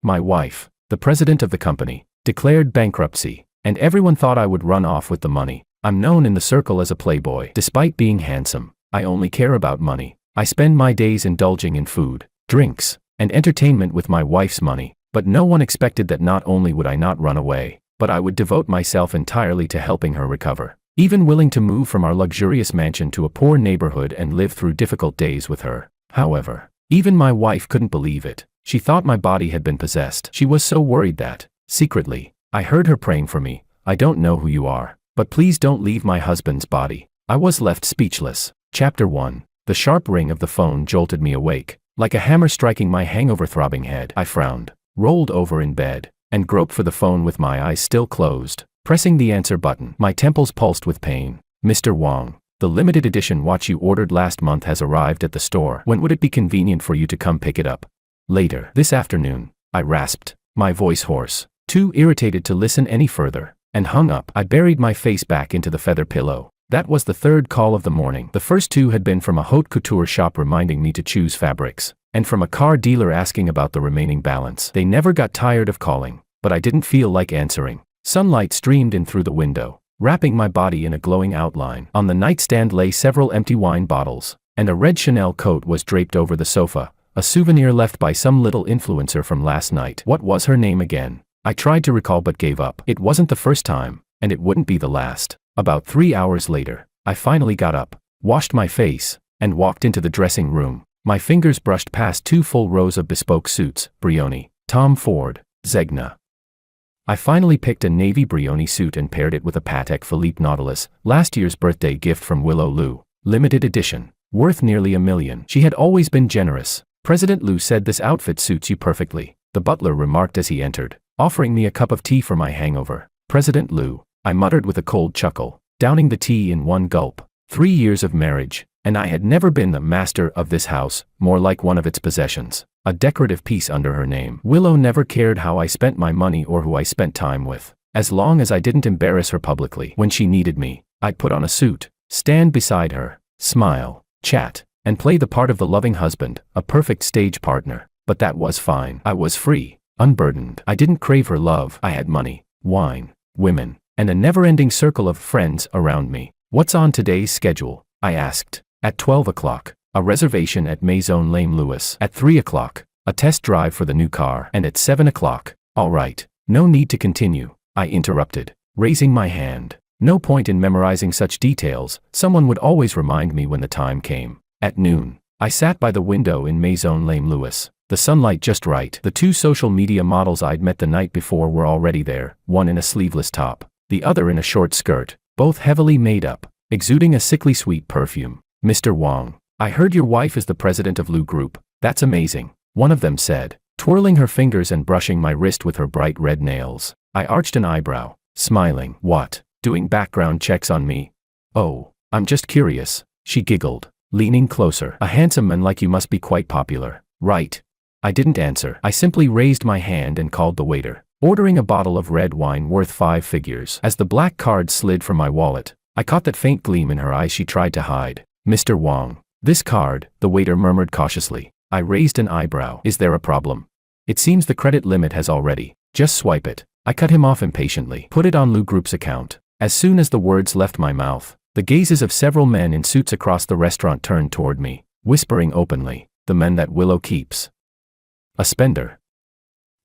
My wife, the president of the company, declared bankruptcy, and everyone thought I would run off with the money. I'm known in the circle as a playboy. Despite being handsome, I only care about money. I spend my days indulging in food, drinks, and entertainment with my wife's money. But no one expected that not only would I not run away, but I would devote myself entirely to helping her recover. Even willing to move from our luxurious mansion to a poor neighborhood and live through difficult days with her. However, even my wife couldn't believe it. She thought my body had been possessed. She was so worried that, secretly, I heard her praying for me. I don't know who you are, but please don't leave my husband's body. I was left speechless. Chapter 1. The sharp ring of the phone jolted me awake. Like a hammer striking my hangover-throbbing head, I frowned, rolled over in bed, and groped for the phone with my eyes still closed. Pressing the answer button, my temples pulsed with pain. Mr. Wong, the limited edition watch you ordered last month has arrived at the store. When would it be convenient for you to come pick it up? Later, this afternoon, I rasped, my voice hoarse, too irritated to listen any further, and hung up. I buried my face back into the feather pillow. That was the third call of the morning. The first two had been from a haute couture shop reminding me to choose fabrics, and from a car dealer asking about the remaining balance. They never got tired of calling, but I didn't feel like answering. Sunlight streamed in through the window, wrapping my body in a glowing outline. On the nightstand lay several empty wine bottles, and a red Chanel coat was draped over the sofa, a souvenir left by some little influencer from last night. What was her name again? I tried to recall but gave up. It wasn't the first time, and it wouldn't be the last. About 3 hours later, I finally got up, washed my face, and walked into the dressing room. My fingers brushed past 2 full rows of bespoke suits, Brioni, Tom Ford, Zegna. I finally picked a navy Brioni suit and paired it with a Patek Philippe Nautilus, last year's birthday gift from Willow Lu, limited edition, worth nearly $1 million. She had always been generous. President Lu said this outfit suits you perfectly, the butler remarked as he entered, offering me a cup of tea for my hangover. President Lu, I muttered with a cold chuckle, downing the tea in one gulp. 3 years of marriage, and I had never been the master of this house, more like one of its possessions, a decorative piece under her name. Willow never cared how I spent my money or who I spent time with, as long as I didn't embarrass her publicly. When she needed me, I'd put on a suit, stand beside her, smile, chat, and play the part of the loving husband, a perfect stage partner. But that was fine. I was free, unburdened. I didn't crave her love. I had money, wine, women, and a never-ending circle of friends around me. What's on today's schedule? I asked. At 12 o'clock, a reservation at Maison Lame Lewis. At 3 o'clock, a test drive for the new car. And at 7 o'clock, all right, no need to continue, I interrupted, raising my hand. No point in memorizing such details, someone would always remind me when the time came. At noon, I sat by the window in Maison Lame Lewis, the sunlight just right. The 2 social media models I'd met the night before were already there, one in a sleeveless top, the other in a short skirt, both heavily made up, exuding a sickly sweet perfume. Mr. Wong, I heard your wife is the president of Lu Group. That's amazing, one of them said, twirling her fingers and brushing my wrist with her bright red nails. I arched an eyebrow, smiling. What, doing background checks on me? Oh, I'm just curious, she giggled, leaning closer. A handsome man like you must be quite popular, right? I didn't answer. I simply raised my hand and called the waiter, ordering a bottle of red wine worth 5 figures. As the black card slid from my wallet, I caught that faint gleam in her eyes she tried to hide. Mr. Wong, this card, the waiter murmured cautiously. I raised an eyebrow. Is there a problem? It seems the credit limit has already. Just swipe it. I cut him off impatiently. Put it on Lu Group's account. As soon as the words left my mouth, the gazes of several men in suits across the restaurant turned toward me, whispering openly, the men that Willow keeps. A spender.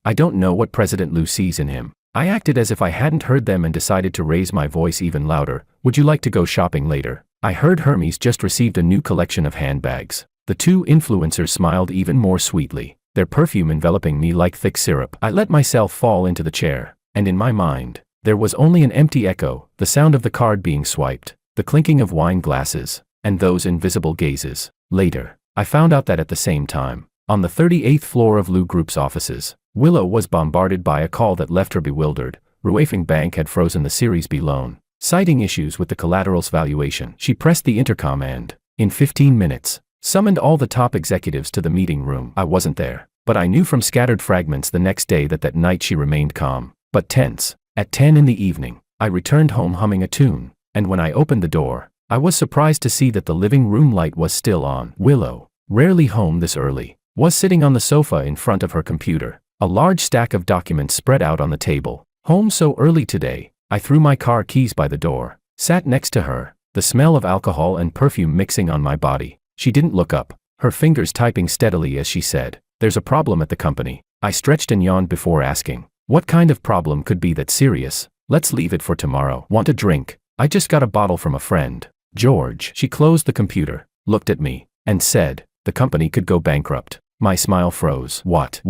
I don't know what President Lu sees in him. I acted as if I hadn't heard them and decided to raise my voice even louder. Would you like to go shopping later? I heard Hermes just received a new collection of handbags. The 2 influencers smiled even more sweetly, their perfume enveloping me like thick syrup. I let myself fall into the chair, and in my mind, there was only an empty echo, the sound of the card being swiped, the clinking of wine glasses, and those invisible gazes. Later, I found out that at the same time, on the 38th floor of Lu Group's offices, Willow was bombarded by a call that left her bewildered. Ruefing Bank had frozen the Series B loan, citing issues with the collateral's valuation. She pressed the intercom and, in 15 minutes, summoned all the top executives to the meeting room. I wasn't there, but I knew from scattered fragments the next day that night she remained calm, but tense. At 10 in the evening, I returned home humming a tune, and when I opened the door, I was surprised to see that the living room light was still on. Willow, rarely home this early, was sitting on the sofa in front of her computer, A large stack of documents spread out on the table. Home so early today. I threw my car keys by the door. Sat next to her, the smell of alcohol and perfume mixing on my body. She didn't look up, her fingers typing steadily as she said, "There's a problem at the company." I stretched and yawned before asking, "What kind of problem could be that serious? Let's leave it for tomorrow. Want a drink? I just got a bottle from a friend. George." She closed the computer, looked at me, and said, "The company could go bankrupt." My smile froze. What?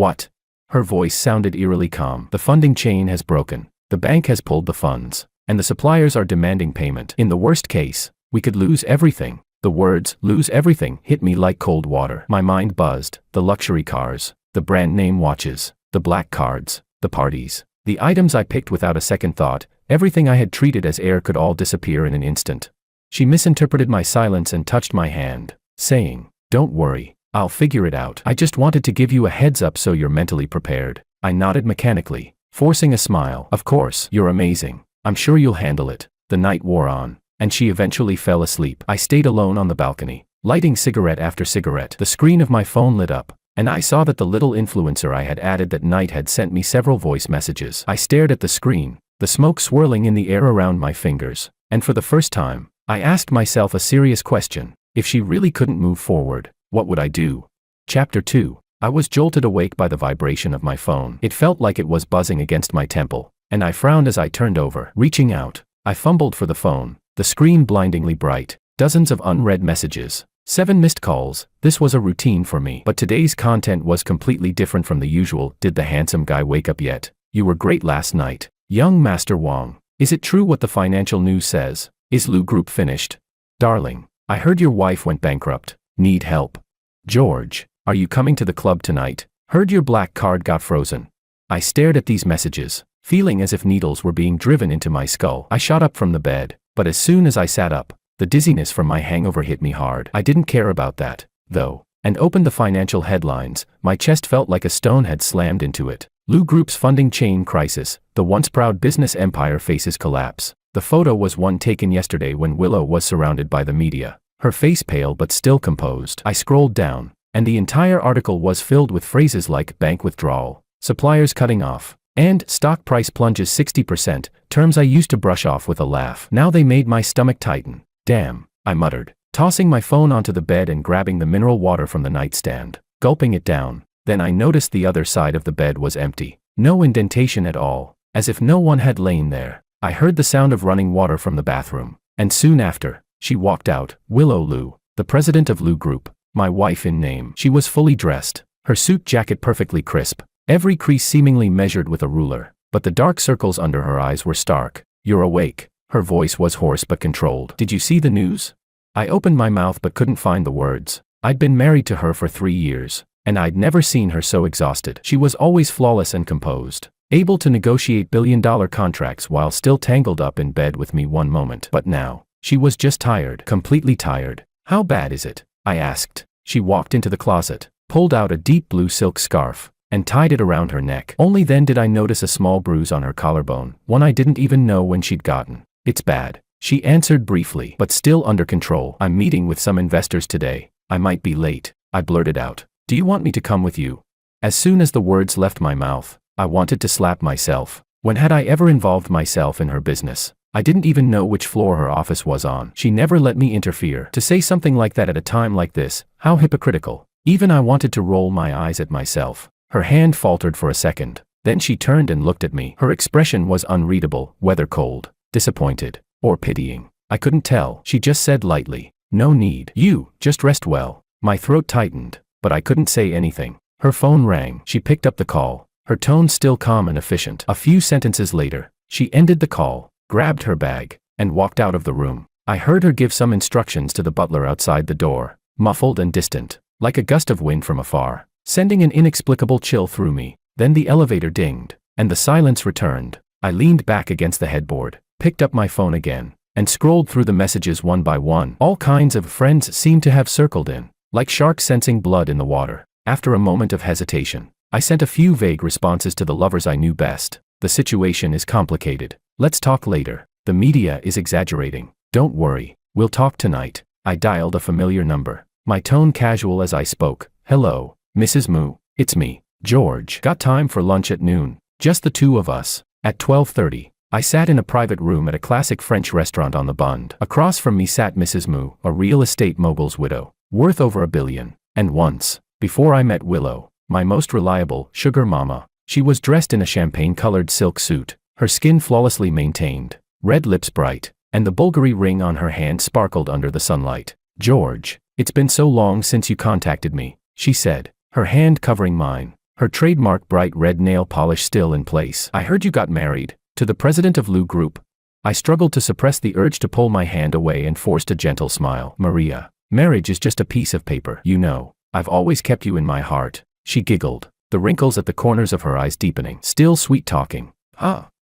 Her voice sounded eerily calm. "The funding chain has broken. The bank has pulled the funds, and the suppliers are demanding payment. In the worst case, we could lose everything." The words, "lose everything," hit me like cold water. My mind buzzed. The luxury cars, the brand name watches, the black cards, the parties, the items I picked without a second thought, everything I had treated as air could all disappear in an instant. She misinterpreted my silence and touched my hand, saying, "Don't worry, I'll figure it out. I just wanted to give you a heads up so you're mentally prepared." I nodded mechanically, forcing a smile. "Of course, you're amazing. I'm sure you'll handle it." The night wore on, and she eventually fell asleep. I stayed alone on the balcony, lighting cigarette after cigarette. The screen of my phone lit up, and I saw that the little influencer I had added that night had sent me several voice messages. I stared at the screen, the smoke swirling in the air around my fingers, and for the first time, I asked myself a serious question. If she really couldn't move forward, what would I do? Chapter 2. I was jolted awake by the vibration of my phone. It felt like it was buzzing against my temple, and I frowned as I turned over. Reaching out, I fumbled for the phone, the screen blindingly bright, dozens of unread messages, 7 missed calls. This was a routine for me. But today's content was completely different from the usual. "Did the handsome guy wake up yet? You were great last night. Young Master Wong. Is it true what the financial news says? Is Lu Group finished? Darling, I heard your wife went bankrupt. Need help. George, are you coming to the club tonight? Heard your black card got frozen." I stared at these messages, feeling as if needles were being driven into my skull. I shot up from the bed, but as soon as I sat up, the dizziness from my hangover hit me hard. I didn't care about that, though, and opened the financial headlines. My chest felt like a stone had slammed into it. Lu Group's funding chain crisis. The once proud business empire faces collapse. The photo was one taken yesterday when Willow was surrounded by the media, her face pale but still composed. I scrolled down, and the entire article was filled with phrases like bank withdrawal, suppliers cutting off, and stock price plunges 60%, terms I used to brush off with a laugh. Now they made my stomach tighten. "Damn," I muttered, tossing my phone onto the bed and grabbing the mineral water from the nightstand, gulping it down. Then I noticed the other side of the bed was empty. No indentation at all, as if no one had lain there. I heard the sound of running water from the bathroom, and soon after, she walked out. Willow Lu, the president of Lu Group, my wife in name. She was fully dressed, her suit jacket perfectly crisp, every crease seemingly measured with a ruler, but the dark circles under her eyes were stark. "You're awake." Her voice was hoarse but controlled. "Did you see the news?" I opened my mouth but couldn't find the words. I'd been married to her for 3 years, and I'd never seen her so exhausted. She was always flawless and composed, able to negotiate billion-dollar contracts while still tangled up in bed with me one moment. But now, she was just tired, completely tired. "How bad is it?" I asked. She walked into the closet, pulled out a deep blue silk scarf, and tied it around her neck. Only then did I notice a small bruise on her collarbone, one I didn't even know when she'd gotten. "It's bad," she answered briefly, "but still under control. I'm meeting with some investors today. I might be late." I blurted out, "Do you want me to come with you?" As soon as the words left my mouth, I wanted to slap myself. When had I ever involved myself in her business? I didn't even know which floor her office was on. She never let me interfere. To say something like that at a time like this, how hypocritical. Even I wanted to roll my eyes at myself. Her hand faltered for a second. Then she turned and looked at me. Her expression was unreadable, whether cold, disappointed, or pitying. I couldn't tell. She just said lightly, "No need. You, just rest well." My throat tightened, but I couldn't say anything. Her phone rang. She picked up the call, her tone still calm and efficient. A few sentences later, she ended the call, grabbed her bag, and walked out of the room. I heard her give some instructions to the butler outside the door, muffled and distant, like a gust of wind from afar, sending an inexplicable chill through me. Then the elevator dinged, and the silence returned. I leaned back against the headboard, picked up my phone again, and scrolled through the messages one by one. All kinds of friends seemed to have circled in, like sharks sensing blood in the water. After a moment of hesitation, I sent a few vague responses to the lovers I knew best. "The situation is complicated. Let's talk later. The media is exaggerating. Don't worry, we'll talk tonight." I dialed a familiar number, my tone casual as I spoke. "Hello, Mrs. Mu. It's me, George. Got time for lunch at noon. Just the two of us. At 12:30, I sat in a private room at a classic French restaurant on the Bund. Across from me sat Mrs. Mu, a real estate mogul's widow, worth over $1 billion. And once, before I met Willow, my most reliable sugar mama, she was dressed in a champagne-colored silk suit, her skin flawlessly maintained, red lips bright, and the Bulgari ring on her hand sparkled under the sunlight. George, it's been so long since you contacted me, she said, her hand covering mine, her trademark bright red nail polish still in place. I heard you got married. To the president of Lou Group. I struggled to suppress the urge to pull my hand away and forced a gentle smile. Maria, marriage is just a piece of paper. You know, I've always kept you in my heart. She giggled, the wrinkles at the corners of her eyes deepening. Still sweet talking.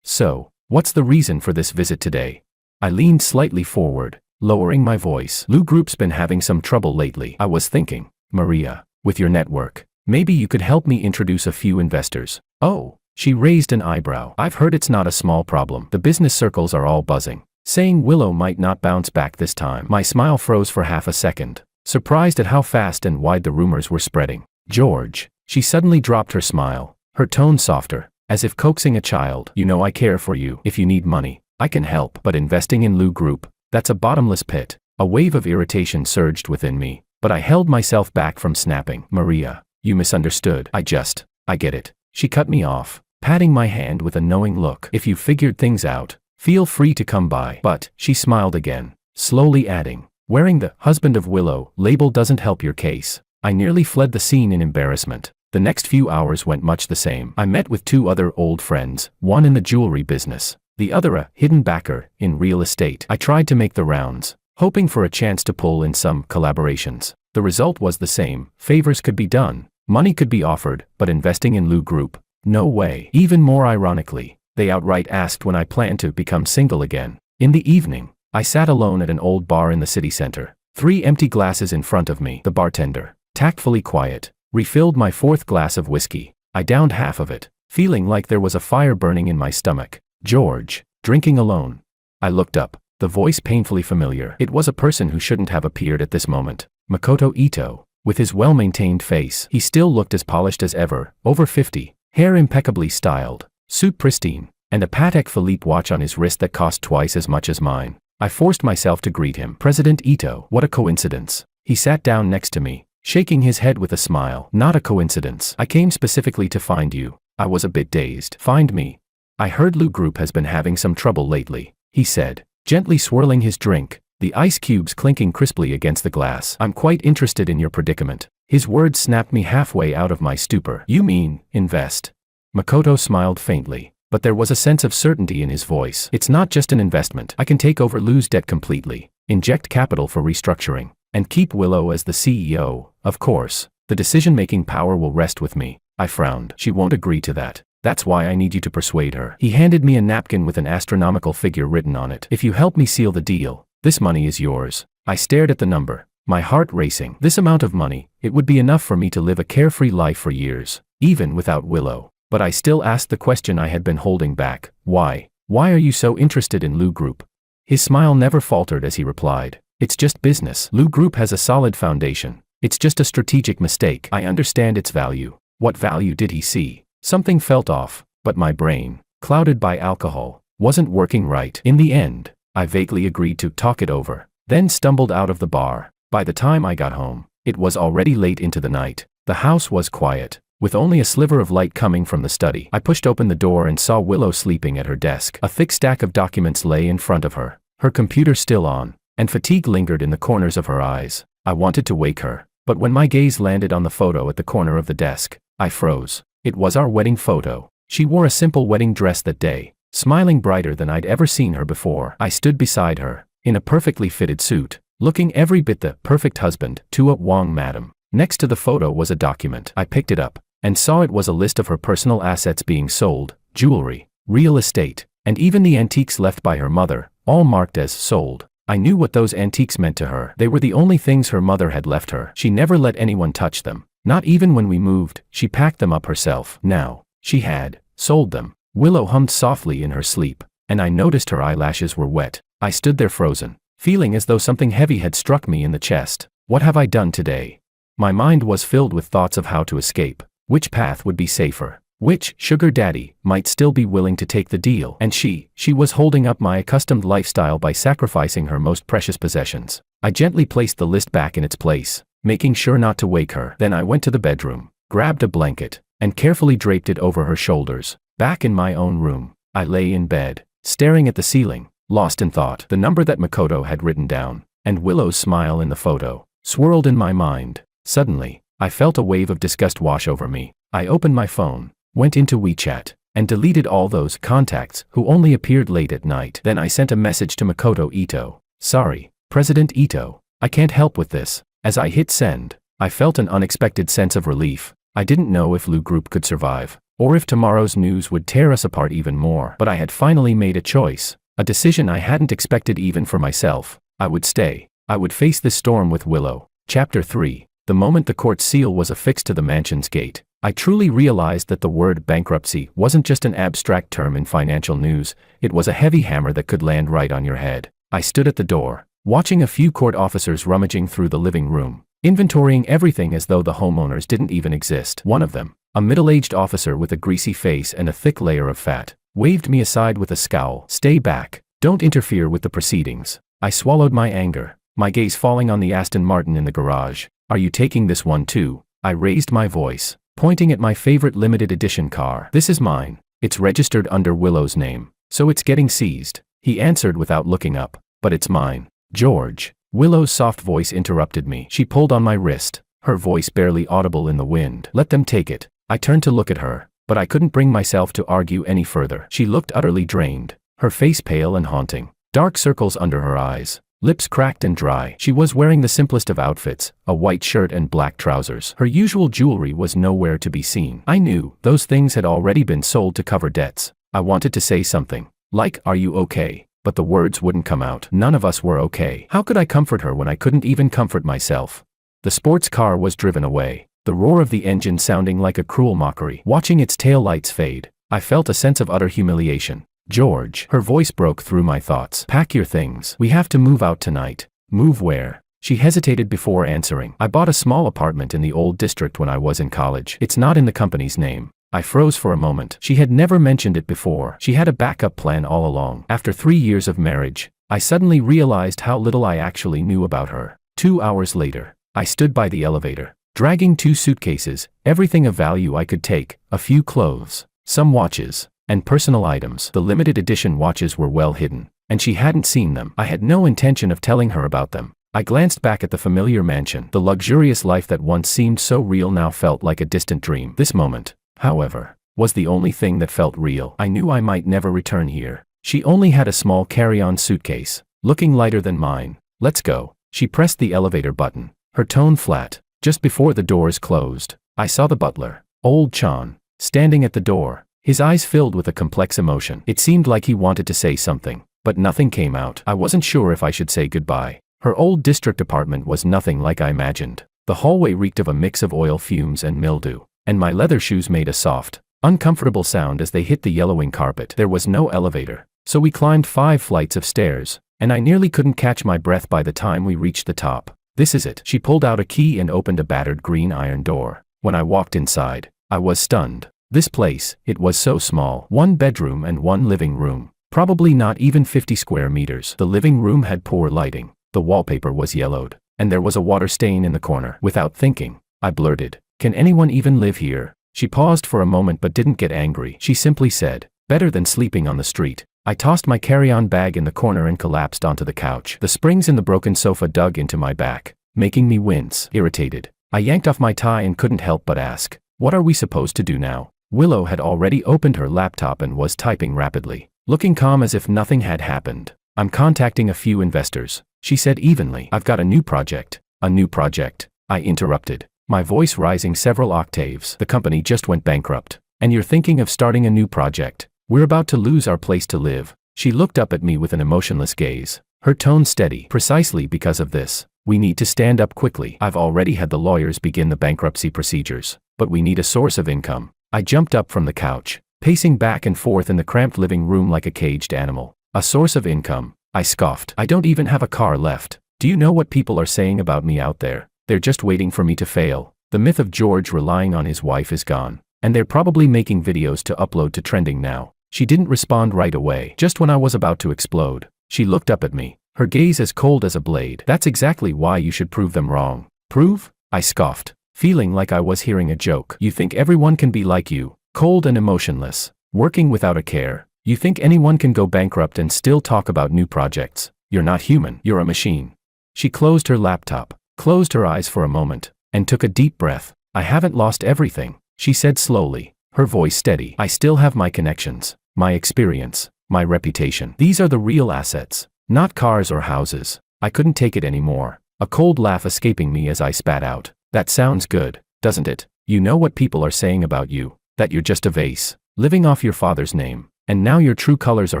So, what's the reason for this visit today? I leaned slightly forward, lowering my voice. Lou Group's been having some trouble lately. I was thinking, Maria, with your network, maybe you could help me introduce a few investors. Oh. She raised an eyebrow. I've heard it's not a small problem. The business circles are all buzzing, saying Willow might not bounce back this time. My smile froze for half a second, surprised at how fast and wide the rumors were spreading. George, she suddenly dropped her smile, her tone softer, as if coaxing a child. You know I care for you. If you need money, I can help. But investing in Lou Group, that's a bottomless pit. A wave of irritation surged within me, but I held myself back from snapping. Maria, you misunderstood. I get it. She cut me off, patting my hand with a knowing look. If you figured things out, feel free to come by. But, she smiled again, slowly adding, wearing the husband of Willow label doesn't help your case. I nearly fled the scene in embarrassment. The next few hours went much the same. I met with two other old friends, one in the jewelry business, the other a hidden backer in real estate. I tried to make the rounds, hoping for a chance to pull in some collaborations. The result was the same. Favors could be done, money could be offered, but investing in Lou Group, no way. Even more ironically, they outright asked when I planned to become single again. In the evening, I sat alone at an old bar in the city center. 3 empty glasses in front of me. The bartender, tactfully quiet, refilled my 4th glass of whiskey. I downed half of it, feeling like there was a fire burning in my stomach. George, drinking alone. I looked up, the voice painfully familiar. It was a person who shouldn't have appeared at this moment. Makoto Ito, with his well-maintained face. He still looked as polished as ever, over 50. Hair impeccably styled, suit pristine, and a Patek Philippe watch on his wrist that cost twice as much as mine. I forced myself to greet him. President Ito, what a coincidence. He sat down next to me, shaking his head with a smile. Not a coincidence. I came specifically to find you. I was a bit dazed. Find me? I heard Lou Group has been having some trouble lately, he said, gently swirling his drink, the ice cubes clinking crisply against the glass. I'm quite interested in your predicament. His words snapped me halfway out of my stupor. You mean, invest? Makoto smiled faintly, but there was a sense of certainty in his voice. It's not just an investment. I can take over Lou's debt completely, inject capital for restructuring, and keep Willow as the CEO. Of course, the decision-making power will rest with me. I frowned. She won't agree to that. That's why I need you to persuade her. He handed me a napkin with an astronomical figure written on it. If you help me seal the deal, this money is yours. I stared at the number, my heart racing. This amount of money, it would be enough for me to live a carefree life for years, even without Willow. But I still asked the question I had been holding back. Why? Why are you so interested in Lou Group? His smile never faltered as he replied. It's just business. Lou Group has a solid foundation. It's just a strategic mistake. I understand its value. What value did he see? Something felt off, but my brain, clouded by alcohol, wasn't working right. In the end, I vaguely agreed to talk it over, then stumbled out of the bar. By the time I got home, it was already late into the night. The house was quiet, with only a sliver of light coming from the study. I pushed open the door and saw Willow sleeping at her desk. A thick stack of documents lay in front of her, her computer still on, and fatigue lingered in the corners of her eyes. I wanted to wake her, but when my gaze landed on the photo at the corner of the desk, I froze. It was our wedding photo. She wore a simple wedding dress that day, smiling brighter than I'd ever seen her before. I stood beside her, in a perfectly fitted suit, looking every bit the perfect husband to a Wong madam. Next to the photo was a document. I picked it up, and saw it was a list of her personal assets being sold, jewelry, real estate, and even the antiques left by her mother, all marked as sold. I knew what those antiques meant to her. They were the only things her mother had left her. She never let anyone touch them. Not even when we moved. She packed them up herself. Now, she had sold them. Willow hummed softly in her sleep, and I noticed her eyelashes were wet. I stood there frozen, feeling as though something heavy had struck me in the chest. What have I done today? My mind was filled with thoughts of how to escape, Which path would be safer? Which sugar daddy might still be willing to take the deal? And she was holding up my accustomed lifestyle by sacrificing her most precious possessions. I gently placed the list back in its place, making sure not to wake her. Then I went to the bedroom, grabbed a blanket, and carefully draped it over her shoulders. Back in my own room, I lay in bed, staring at the ceiling, lost in thought. The number that Makoto had written down, and Willow's smile in the photo, swirled in my mind. Suddenly, I felt a wave of disgust wash over me. I opened my phone, went into WeChat, and deleted all those contacts who only appeared late at night. Then I sent a message to Makoto Ito. Sorry, President Ito, I can't help with this. As I hit send, I felt an unexpected sense of relief. I didn't know if Lu Group could survive, or if tomorrow's news would tear us apart even more. But I had finally made a choice, a decision I hadn't expected even for myself. I would stay. I would face this storm with Willow. Chapter 3. The moment the court seal was affixed to the mansion's gate, I truly realized that the word bankruptcy wasn't just an abstract term in financial news, it was a heavy hammer that could land right on your head. I stood at the door, watching a few court officers rummaging through the living room, inventorying everything as though the homeowners didn't even exist. One of them, a middle-aged officer with a greasy face and a thick layer of fat, waved me aside with a scowl. Stay back. Don't interfere with the proceedings. I swallowed my anger, my gaze falling on the Aston Martin in the garage. Are you taking this one too? I raised my voice, pointing at my favorite limited edition car. This is mine. It's registered under Willow's name, so it's getting seized. He answered without looking up. But it's mine. George. Willow's soft voice interrupted me. She pulled on my wrist, her voice barely audible in the wind. Let them take it. I turned to look at her, but I couldn't bring myself to argue any further. She looked utterly drained, her face pale and haunting, dark circles under her eyes, lips cracked and dry. She was wearing the simplest of outfits, a white shirt and black trousers. Her usual jewelry was nowhere to be seen. I knew those things had already been sold to cover debts. I wanted to say something, like, "Are you okay?" But the words wouldn't come out. None of us were okay. How could I comfort her when I couldn't even comfort myself? The sports car was driven away, the roar of the engine sounding like a cruel mockery. Watching its taillights fade, I felt a sense of utter humiliation. George. Her voice broke through my thoughts. Pack your things. We have to move out tonight. Move where? She hesitated before answering. I bought a small apartment in the old district when I was in college. It's not in the company's name. I froze for a moment. She had never mentioned it before. She had a backup plan all along. After 3 years of marriage, I suddenly realized how little I actually knew about her. 2 hours later, I stood by the elevator, dragging 2 suitcases, everything of value I could take, a few clothes, some watches, and personal items. The limited edition watches were well hidden, and she hadn't seen them. I had no intention of telling her about them. I glanced back at the familiar mansion. The luxurious life that once seemed so real now felt like a distant dream. This moment, however, was the only thing that felt real. I knew I might never return here. She only had a small carry-on suitcase, looking lighter than mine. Let's go. She pressed the elevator button, her tone flat. Just before the doors closed, I saw the butler, old Chan, standing at the door, his eyes filled with a complex emotion. It seemed like he wanted to say something, but nothing came out. I wasn't sure if I should say goodbye. Her old district apartment was nothing like I imagined. The hallway reeked of a mix of oil fumes and mildew, and my leather shoes made a soft, uncomfortable sound as they hit the yellowing carpet. There was no elevator, so we climbed 5 flights of stairs, and I nearly couldn't catch my breath by the time we reached the top. This is it. She pulled out a key and opened a battered green iron door. When I walked inside, I was stunned. This place, it was so small. 1 bedroom and 1 living room. Probably not even 50 square meters. The living room had poor lighting. The wallpaper was yellowed, and there was a water stain in the corner. Without thinking, I blurted, "Can anyone even live here?" She paused for a moment but didn't get angry. She simply said, "Better than sleeping on the street." I tossed my carry-on bag in the corner and collapsed onto the couch. The springs in the broken sofa dug into my back, making me wince. Irritated, I yanked off my tie and couldn't help but ask, "What are we supposed to do now?" Willow had already opened her laptop and was typing rapidly, looking calm as if nothing had happened. "I'm contacting a few investors," she said evenly. "I've got a new project." "A new project?" I interrupted, my voice rising several octaves. "The company just went bankrupt, and you're thinking of starting a new project? We're about to lose our place to live." She looked up at me with an emotionless gaze, her tone steady. "Precisely because of this, we need to stand up quickly. I've already had the lawyers begin the bankruptcy procedures, but we need a source of income." I jumped up from the couch, pacing back and forth in the cramped living room like a caged animal. "A source of income?" I scoffed. "I don't even have a car left. Do you know what people are saying about me out there? They're just waiting for me to fail." The myth of George relying on his wife is gone. And they're probably making videos to upload to trending now. She didn't respond right away. Just when I was about to explode, she looked up at me, her gaze as cold as a blade. That's exactly why you should prove them wrong. Prove? I scoffed, feeling like I was hearing a joke. You think everyone can be like you, cold and emotionless, working without a care? You think anyone can go bankrupt and still talk about new projects? You're not human, you're a machine. She closed her laptop, closed her eyes for a moment, and took a deep breath. I haven't lost everything, she said slowly, her voice steady. I still have my connections, my experience, my reputation. These are the real assets, not cars or houses. I couldn't take it anymore, a cold laugh escaping me as I spat out. That sounds good, doesn't it? You know what people are saying about you, that you're just a vase, living off your father's name, and now your true colors are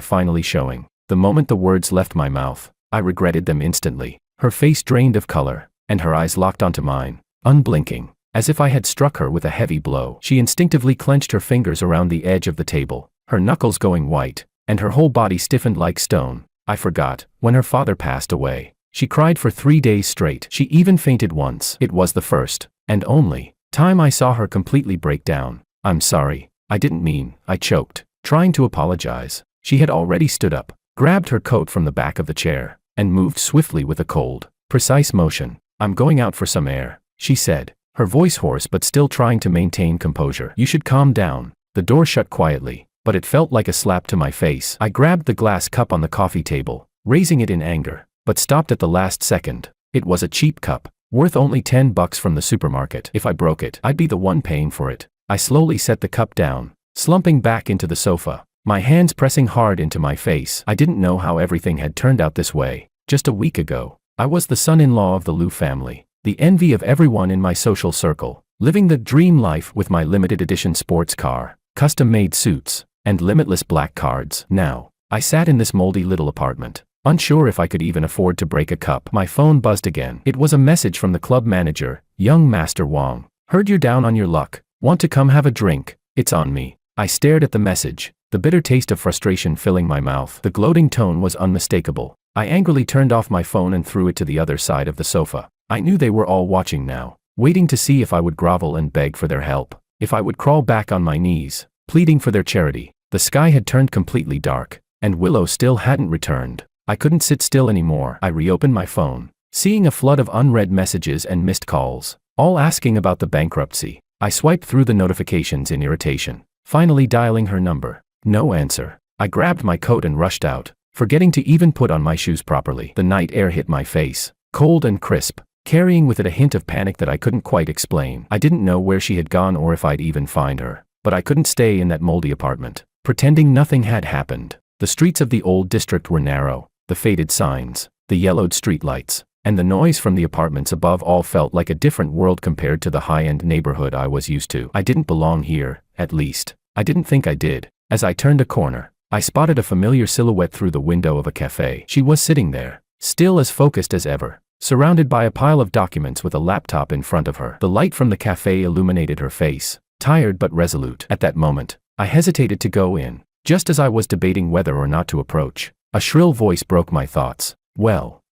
finally showing. The moment the words left my mouth, I regretted them instantly. Her face drained of color, and her eyes locked onto mine, unblinking, as if I had struck her with a heavy blow. She instinctively clenched her fingers around the edge of the table, her knuckles going white, and her whole body stiffened like stone. I forgot, when her father passed away, she cried for 3 days straight. She even fainted once. It was the first, and only, time I saw her completely break down. I'm sorry, I didn't mean, I choked, trying to apologize. She had already stood up, grabbed her coat from the back of the chair, and moved swiftly with a cold, precise motion. I'm going out for some air, she said, her voice hoarse but still trying to maintain composure. You should calm down. The door shut quietly, but it felt like a slap to my face. I grabbed the glass cup on the coffee table, raising it in anger, but stopped at the last second. It was a cheap cup, worth only $10 from the supermarket. If I broke it, I'd be the one paying for it. I slowly set the cup down, slumping back into the sofa, my hands pressing hard into my face. I didn't know how everything had turned out this way. Just a week ago, I was the son-in-law of the Liu family, the envy of everyone in my social circle, living the dream life with my limited edition sports car, custom-made suits, and limitless black cards. Now, I sat in this moldy little apartment, unsure if I could even afford to break a cup. My phone buzzed again. It was a message from the club manager, young Master Wang. Heard you're down on your luck. Want to come have a drink? It's on me. I stared at the message, the bitter taste of frustration filling my mouth. The gloating tone was unmistakable. I angrily turned off my phone and threw it to the other side of the sofa. I knew they were all watching now, waiting to see if I would grovel and beg for their help, if I would crawl back on my knees, pleading for their charity. The sky had turned completely dark, and Willow still hadn't returned. I couldn't sit still anymore. I reopened my phone, seeing a flood of unread messages and missed calls, all asking about the bankruptcy. I swiped through the notifications in irritation, finally dialing her number. No answer. I grabbed my coat and rushed out, forgetting to even put on my shoes properly. The night air hit my face, cold and crisp, carrying with it a hint of panic that I couldn't quite explain. I didn't know where she had gone or if I'd even find her, but I couldn't stay in that moldy apartment, pretending nothing had happened. The streets of the old district were narrow, the faded signs, the yellowed streetlights, and the noise from the apartments above all felt like a different world compared to the high-end neighborhood I was used to. I didn't belong here, at least. I didn't think I did. As I turned a corner, I spotted a familiar silhouette through the window of a cafe. She was sitting there, still as focused as ever, surrounded by a pile of documents with a laptop in front of her. The light from the cafe illuminated her face, tired but resolute. At that moment, I hesitated to go in. Just as I was debating whether or not to approach, a shrill voice broke my thoughts. Well,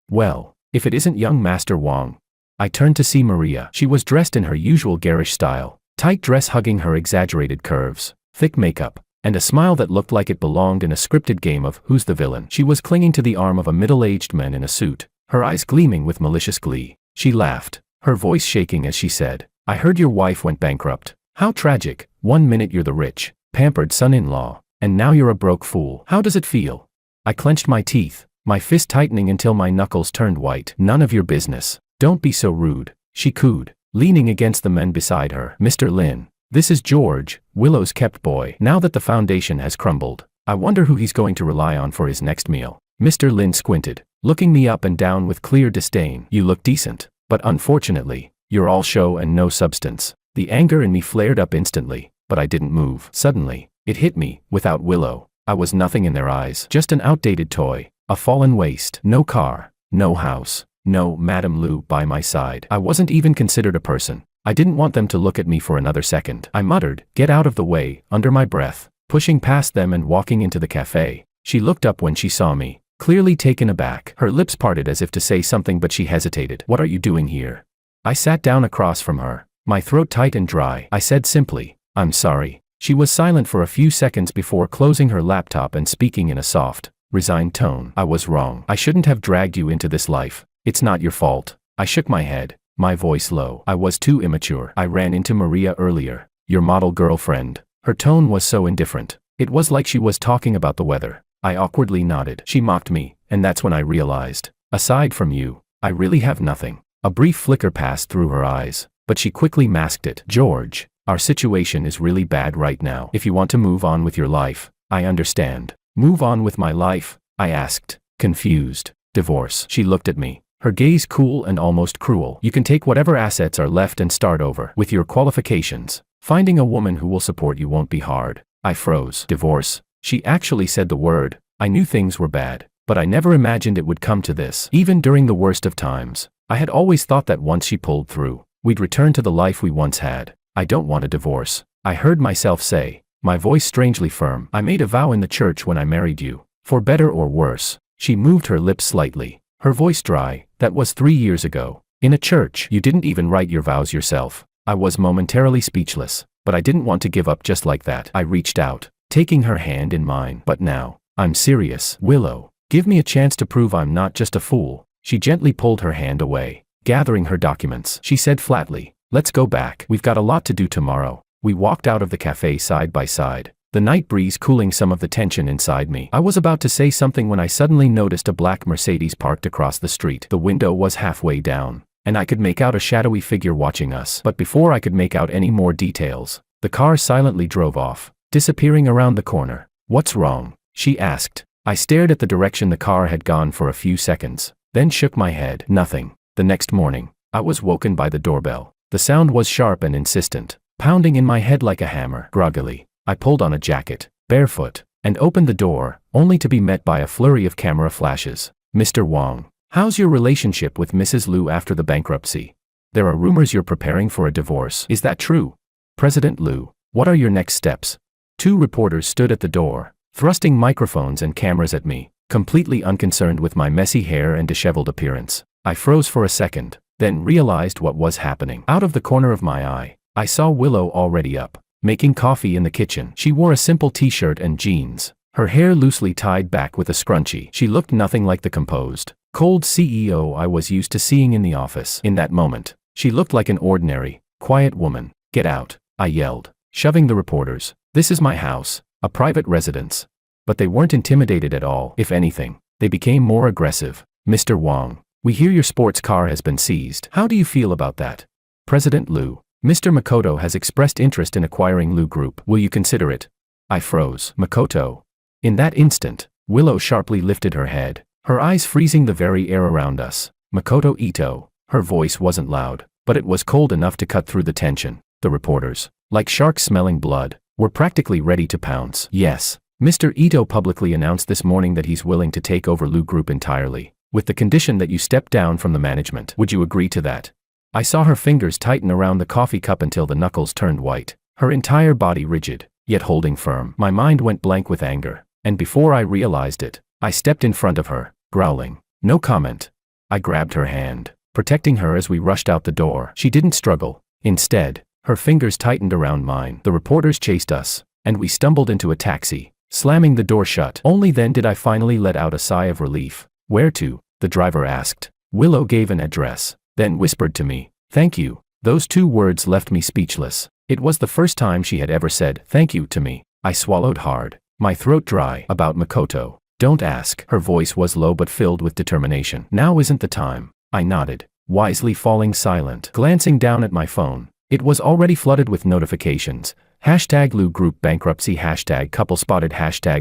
if it isn't young Master Wang. I turned to see Maria. She was dressed in her usual garish style, tight dress hugging her exaggerated curves, thick makeup, and a smile that looked like it belonged in a scripted game of Who's the Villain. She was clinging to the arm of a middle-aged man in a suit, her eyes gleaming with malicious glee. She laughed, her voice shaking as she said, I heard your wife went bankrupt. How tragic. 1 minute you're the rich, pampered son-in-law, and now you're a broke fool. How does it feel? I clenched my teeth, my fist tightening until my knuckles turned white. None of your business. Don't be so rude, she cooed, leaning against the men beside her. Mr. Lin, this is George, Willow's kept boy. Now that the foundation has crumbled, I wonder who he's going to rely on for his next meal. Mr. Lin squinted, looking me up and down with clear disdain. You look decent, but unfortunately, you're all show and no substance. The anger in me flared up instantly, but I didn't move. Suddenly, it hit me. Without Willow, I was nothing in their eyes. Just an outdated toy, a fallen waste. No car, no house, no Madame Liu by my side. I wasn't even considered a person. I didn't want them to look at me for another second. I muttered, get out of the way, under my breath, pushing past them and walking into the cafe. She looked up when she saw me, clearly taken aback. Her lips parted as if to say something but she hesitated. What are you doing here? I sat down across from her, My throat tight and dry, I said simply, "I'm sorry." She was silent for a few seconds before closing her laptop and speaking in a soft, resigned tone. "I was wrong. I shouldn't have dragged you into this life. It's not your fault." I shook my head, my voice low. "I was too immature. I ran into Maria earlier, your model girlfriend." Her tone was so indifferent. It was like she was talking about the weather. I awkwardly nodded. She mocked me, and that's when I realized, aside from you, I really have nothing. A brief flicker passed through her eyes, but she quickly masked it. "George, our situation is really bad right now. If you want to move on with your life, I understand." "Move on with my life?" I asked, confused. "Divorce." She looked at me, her gaze cool and almost cruel. "You can take whatever assets are left and start over. With your qualifications, finding a woman who will support you won't be hard." I froze. "Divorce?" She actually said the word. I knew things were bad, but I never imagined it would come to this. Even during the worst of times, I had always thought that once she pulled through, we'd return to the life we once had. "I don't want a divorce," I heard myself say, my voice strangely firm. "I made a vow in the church when I married you, for better or worse." She moved her lips slightly, her voice dry. "That was 3 years ago. In a church. You didn't even write your vows yourself." I was momentarily speechless, but I didn't want to give up just like that. I reached out, taking her hand in mine. "But now, I'm serious. Willow, give me a chance to prove I'm not just a fool." She gently pulled her hand away, gathering her documents. She said flatly, "Let's go back. We've got a lot to do tomorrow." We walked out of the cafe side by side, the night breeze cooling some of the tension inside me. I was about to say something when I suddenly noticed a black Mercedes parked across the street. The window was halfway down, and I could make out a shadowy figure watching us. But before I could make out any more details, the car silently drove off, disappearing around the corner. "What's wrong?" she asked. I stared at the direction the car had gone for a few seconds, then shook my head. "Nothing." The next morning, I was woken by the doorbell. The sound was sharp and insistent, pounding in my head like a hammer. Groggily, I pulled on a jacket, barefoot, and opened the door, only to be met by a flurry of camera flashes. "Mr. Wong, how's your relationship with Mrs. Liu after the bankruptcy? There are rumors you're preparing for a divorce. Is that true? President Liu, what are your next steps?" 2 reporters stood at the door, thrusting microphones and cameras at me, completely unconcerned with my messy hair and disheveled appearance. I froze for a second, then realized what was happening. Out of the corner of my eye, I saw Willow already up, making coffee in the kitchen. She wore a simple t-shirt and jeans, her hair loosely tied back with a scrunchie. She looked nothing like the composed, cold CEO I was used to seeing in the office. In that moment, she looked like an ordinary, quiet woman. "Get out," I yelled, shoving the reporters. "This is my house, a private residence." But they weren't intimidated at all. If anything, they became more aggressive. "Mr. Wong, we hear your sports car has been seized. How do you feel about that? President Liu, Mr. Makoto has expressed interest in acquiring Liu Group. Will you consider it?" I froze. "Makoto?" In that instant, Willow sharply lifted her head, her eyes freezing the very air around us. "Makoto Ito." Her voice wasn't loud, but it was cold enough to cut through the tension. The reporters, like sharks smelling blood, were practically ready to pounce. "Yes. Mr. Ito publicly announced this morning that he's willing to take over Liu Group entirely, with the condition that you step down from the management. Would you agree to that?" I saw her fingers tighten around the coffee cup until the knuckles turned white, her entire body rigid, yet holding firm. My mind went blank with anger, and before I realized it, I stepped in front of her, growling, "No comment." I grabbed her hand, protecting her as we rushed out the door. She didn't struggle. Instead, her fingers tightened around mine. The reporters chased us, and we stumbled into a taxi, slamming the door shut. Only then did I finally let out a sigh of relief. "Where to?" the driver asked. Willow gave an address, then whispered to me, "Thank you." Those 2 words left me speechless. It was the first time she had ever said thank you to me. I swallowed hard, my throat dry. "About Makoto, don't ask." Her voice was low but filled with determination. "Now isn't the time." I nodded, wisely falling silent. Glancing down at my phone, it was already flooded with notifications. #Liu Group bankruptcy, #couple spotted,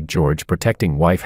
#George protecting wife,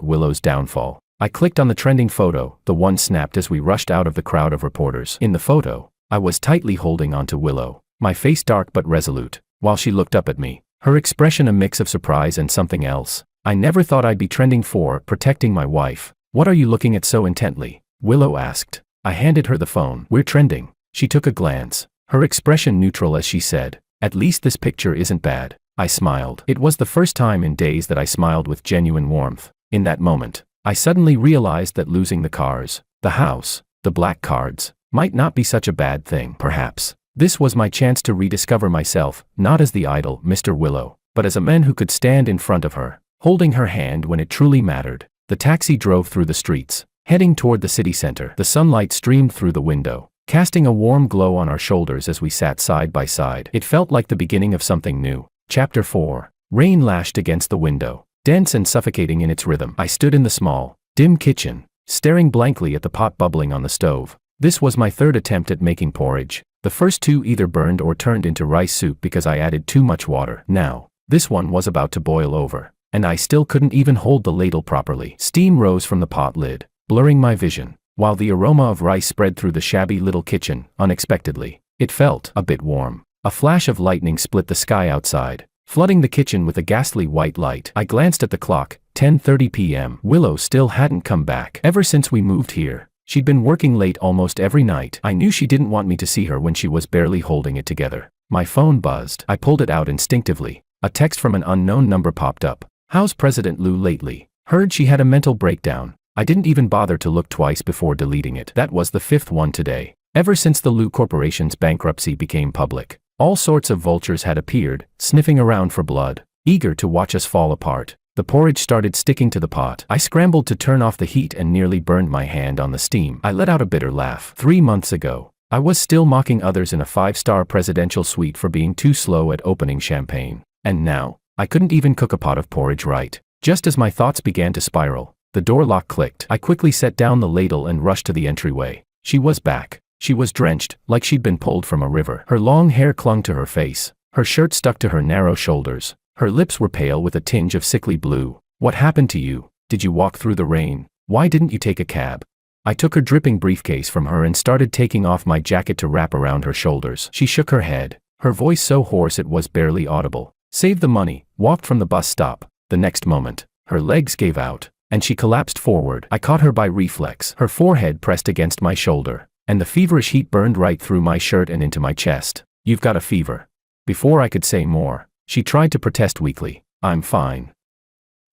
#Willow's downfall. I clicked on the trending photo, the one snapped as we rushed out of the crowd of reporters. In the photo, I was tightly holding onto Willow, my face dark but resolute, while she looked up at me, her expression a mix of surprise and something else. I never thought I'd be trending for protecting my wife. "What are you looking at so intently?" Willow asked. I handed her the phone. "We're trending." She took a glance, her expression neutral as she said, "At least this picture isn't bad." I smiled. It was the first time in days that I smiled with genuine warmth. In that moment, I suddenly realized that losing the cars, the house, the black cards, might not be such a bad thing. Perhaps This was my chance to rediscover myself, not as the idol, Mr. Willow, but as a man who could stand in front of her, holding her hand when it truly mattered. The taxi drove through the streets, heading toward the city center. The sunlight streamed through the window, casting a warm glow on our shoulders as we sat side by side. It felt like the beginning of something new. Chapter 4. Rain lashed against the window, dense and suffocating in its rhythm. I stood in the small, dim kitchen, staring blankly at the pot bubbling on the stove. This was my third attempt at making porridge. The first two either burned or turned into rice soup because I added too much water. Now, this one was about to boil over, and I still couldn't even hold the ladle properly. Steam rose from the pot lid, blurring my vision, while the aroma of rice spread through the shabby little kitchen. Unexpectedly, it felt a bit warm. A flash of lightning split the sky outside, flooding the kitchen with a ghastly white light. I glanced at the clock, 10:30 p.m. Willow still hadn't come back. Ever since we moved here, she'd been working late almost every night. I knew she didn't want me to see her when she was barely holding it together. My phone buzzed. I pulled it out instinctively. A text from an unknown number popped up. "How's President Lou lately? Heard she had a mental breakdown." I didn't even bother to look twice before deleting it. That was the fifth one today. Ever since the Lou Corporation's bankruptcy became public, all sorts of vultures had appeared, sniffing around for blood, eager to watch us fall apart. The porridge started sticking to the pot. I scrambled to turn off the heat and nearly burned my hand on the steam. I let out a bitter laugh. 3 months ago, I was still mocking others in a 5-star presidential suite for being too slow at opening champagne. And now, I couldn't even cook a pot of porridge right. Just as my thoughts began to spiral, the door lock clicked. I quickly set down the ladle and rushed to the entryway. She was back. She was drenched, like she'd been pulled from a river. Her long hair clung to her face. Her shirt stuck to her narrow shoulders. Her lips were pale with a tinge of sickly blue. "What happened to you? Did you walk through the rain? Why didn't you take a cab?" I took her dripping briefcase from her and started taking off my jacket to wrap around her shoulders. She shook her head, her voice so hoarse it was barely audible. "Saved the money, walked from the bus stop." The next moment, her legs gave out, and she collapsed forward. I caught her by reflex. Her forehead pressed against my shoulder, and the feverish heat burned right through my shirt and into my chest. "You've got a fever." Before I could say more, she tried to protest weakly. "I'm fine.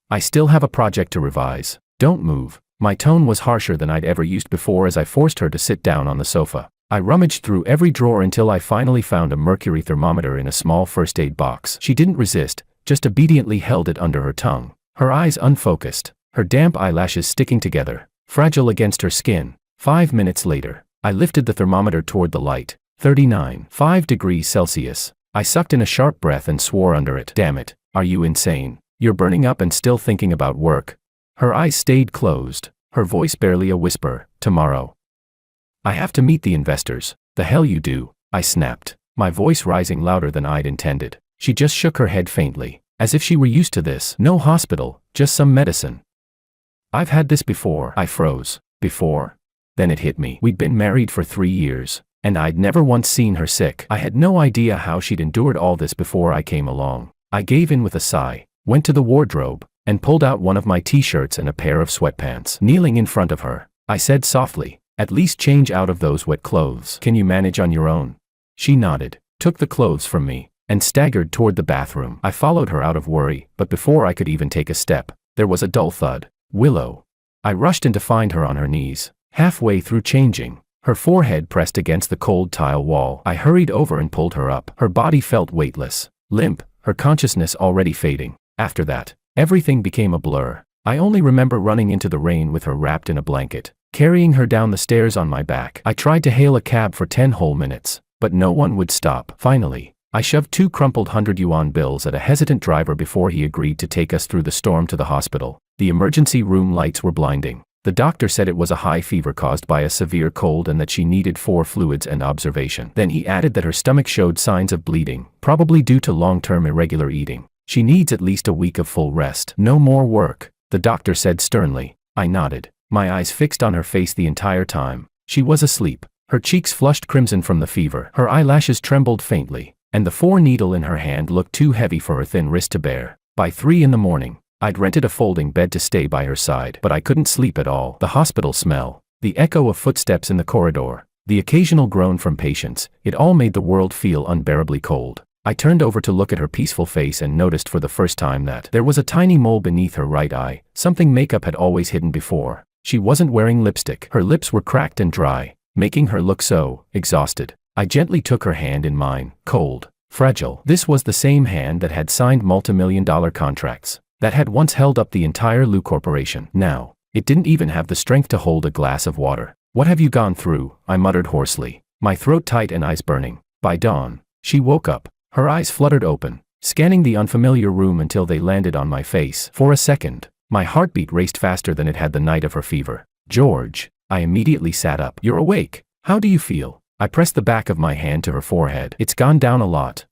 I still have a project to revise. Don't move." My tone was harsher than I'd ever used before as I forced her to sit down on the sofa. I rummaged through every drawer until I finally found a mercury thermometer in a small first aid box. She didn't resist, just obediently held it under her tongue, her eyes unfocused, her damp eyelashes sticking together, fragile against her skin. 5 minutes later, I lifted the thermometer toward the light. 39.5 degrees Celsius. I sucked in a sharp breath and swore under it. "Damn it, are you insane? You're burning up and still thinking about work." Her eyes stayed closed, her voice barely a whisper. "Tomorrow, I have to meet the investors." "The hell you do," I snapped, my voice rising louder than I'd intended. She just shook her head faintly, as if she were used to this. "No hospital, just some medicine." "I've had this before." I froze. Before? Then it hit me. We'd been married for 3 years, and I'd never once seen her sick. I had no idea how she'd endured all this before I came along. I gave in with a sigh, went to the wardrobe, and pulled out one of my t-shirts and a pair of sweatpants. Kneeling in front of her, I said softly, "At least change out of those wet clothes. Can you manage on your own?" She nodded, took the clothes from me, and staggered toward the bathroom. I followed her out of worry, but before I could even take a step, there was a dull thud. "Willow." I rushed in to find her on her knees, halfway through changing, her forehead pressed against the cold tile wall. I hurried over and pulled her up. Her body felt weightless, limp, her consciousness already fading. After that, everything became a blur. I only remember running into the rain with her wrapped in a blanket, carrying her down the stairs on my back. I tried to hail a cab for 10 whole minutes, but no one would stop. Finally, I shoved 2 crumpled 100-yuan bills at a hesitant driver before he agreed to take us through the storm to the hospital. The emergency room lights were blinding. The doctor said it was a high fever caused by a severe cold and that she needed 4 fluids and observation. Then he added that her stomach showed signs of bleeding, probably due to long-term irregular eating. She needs at least a week of full rest. "No more work," the doctor said sternly. I nodded, my eyes fixed on her face the entire time. She was asleep, her cheeks flushed crimson from the fever. Her eyelashes trembled faintly, and the 4 needle in her hand looked too heavy for her thin wrist to bear. By 3 in the morning, I'd rented a folding bed to stay by her side, but I couldn't sleep at all. The hospital smell, the echo of footsteps in the corridor, the occasional groan from patients, it all made the world feel unbearably cold. I turned over to look at her peaceful face and noticed for the first time that there was a tiny mole beneath her right eye, something makeup had always hidden before. She wasn't wearing lipstick. Her lips were cracked and dry, making her look so exhausted. I gently took her hand in mine, cold, fragile. This was the same hand that had signed multi-million-dollar contracts, that had once held up the entire Lou Corporation. Now, it didn't even have the strength to hold a glass of water. "What have you gone through?" I muttered hoarsely, my throat tight and eyes burning. By dawn, she woke up. Her eyes fluttered open, scanning the unfamiliar room until they landed on my face. For a second, my heartbeat raced faster than it had the night of her fever. "George." I immediately sat up. "You're awake. How do you feel?" I pressed the back of my hand to her forehead. "It's gone down a lot.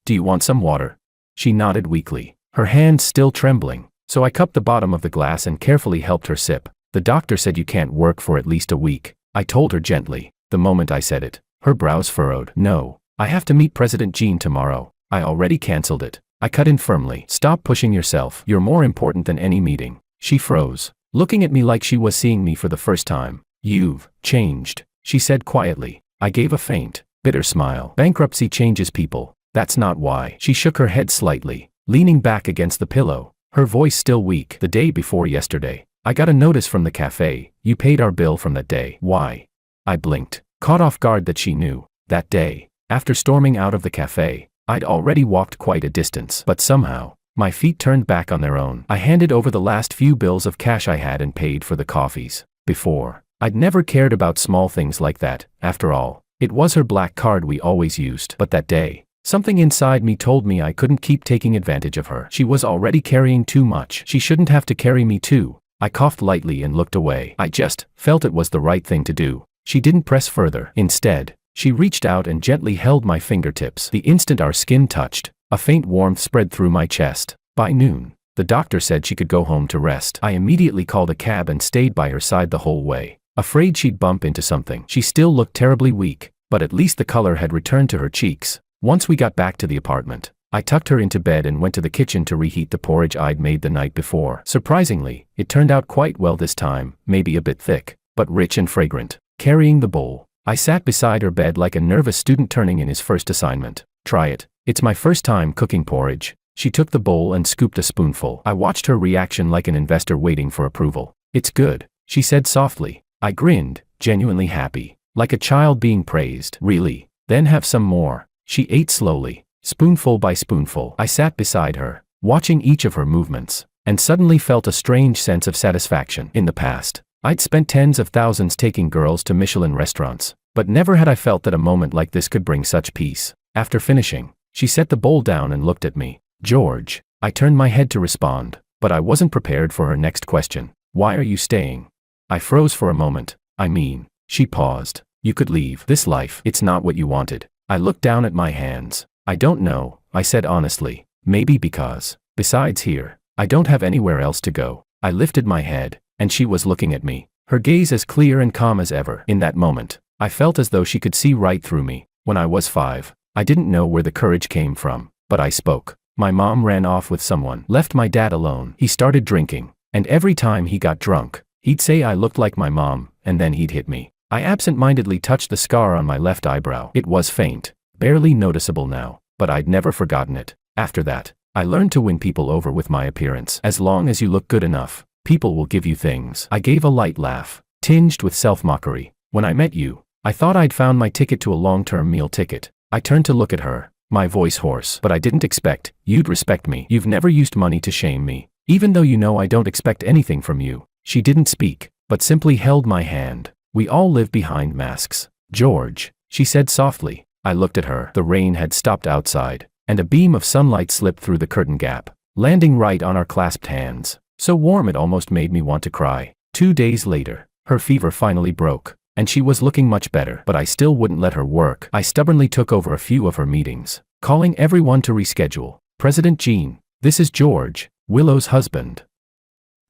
Do you want some water?" She nodded weakly, her hands still trembling, so I cupped the bottom of the glass and carefully helped her sip. "The doctor said you can't work for at least a week," I told her gently. The moment I said it, her brows furrowed. "No, I have to meet President Jean tomorrow. I already canceled it." I cut in firmly. "Stop pushing yourself. You're more important than any meeting." She froze, looking at me like she was seeing me for the first time. "You've changed," she said quietly. I gave a faint, bitter smile. "Bankruptcy changes people. That's not why." She shook her head slightly, leaning back against the pillow, her voice still weak. "The day before yesterday, I got a notice from the cafe. You paid our bill from that day." "Why?" I blinked, caught off guard that she knew. That day, after storming out of the cafe, I'd already walked quite a distance, but somehow, my feet turned back on their own. I handed over the last few bills of cash I had and paid for the coffees. Before, I'd never cared about small things like that. After all, it was her black card we always used. But that day, something inside me told me I couldn't keep taking advantage of her. She was already carrying too much. She shouldn't have to carry me too. I coughed lightly and looked away. I just felt it was the right thing to do. She didn't press further. Instead, she reached out and gently held my fingertips. The instant our skin touched, a faint warmth spread through my chest. By noon, the doctor said she could go home to rest. I immediately called a cab and stayed by her side the whole way, afraid she'd bump into something. She still looked terribly weak, but at least the color had returned to her cheeks. Once we got back to the apartment, I tucked her into bed and went to the kitchen to reheat the porridge I'd made the night before. Surprisingly, it turned out quite well this time, maybe a bit thick, but rich and fragrant. Carrying the bowl, I sat beside her bed like a nervous student turning in his first assignment. "Try it. It's my first time cooking porridge." She took the bowl and scooped a spoonful. I watched her reaction like an investor waiting for approval. "It's good," she said softly. I grinned, genuinely happy, like a child being praised. "Really? Then have some more." She ate slowly, spoonful by spoonful. I sat beside her, watching each of her movements, and suddenly felt a strange sense of satisfaction. In the past, I'd spent tens of thousands taking girls to Michelin restaurants, but never had I felt that a moment like this could bring such peace. After finishing, she set the bowl down and looked at me. "George." I turned my head to respond, but I wasn't prepared for her next question. "Why are you staying?" I froze for a moment. "I mean," she paused, "you could leave this life. It's not what you wanted." I looked down at my hands. "I don't know," I said honestly. "Maybe because, besides here, I don't have anywhere else to go." I lifted my head, and she was looking at me, her gaze as clear and calm as ever. In that moment, I felt as though she could see right through me. When I was 5, I didn't know where the courage came from, but I spoke. "My mom ran off with someone, left my dad alone. He started drinking, and every time he got drunk, he'd say I looked like my mom, and then he'd hit me." I absent-mindedly touched the scar on my left eyebrow. It was faint, barely noticeable now, but I'd never forgotten it. After that, I learned to win people over with my appearance. As long as you look good enough, people will give you things. I gave a light laugh, tinged with self-mockery. "When I met you, I thought I'd found my ticket to a long-term meal ticket." I turned to look at her, my voice hoarse. "But I didn't expect you'd respect me. You've never used money to shame me, even though you know I don't expect anything from you." She didn't speak, but simply held my hand. "We all live behind masks, George," she said softly. I looked at her. The rain had stopped outside, and a beam of sunlight slipped through the curtain gap, landing right on our clasped hands, so warm it almost made me want to cry. 2 days later, her fever finally broke, and she was looking much better, but I still wouldn't let her work. I stubbornly took over a few of her meetings, calling everyone to reschedule. "President Jean, this is George, Willow's husband."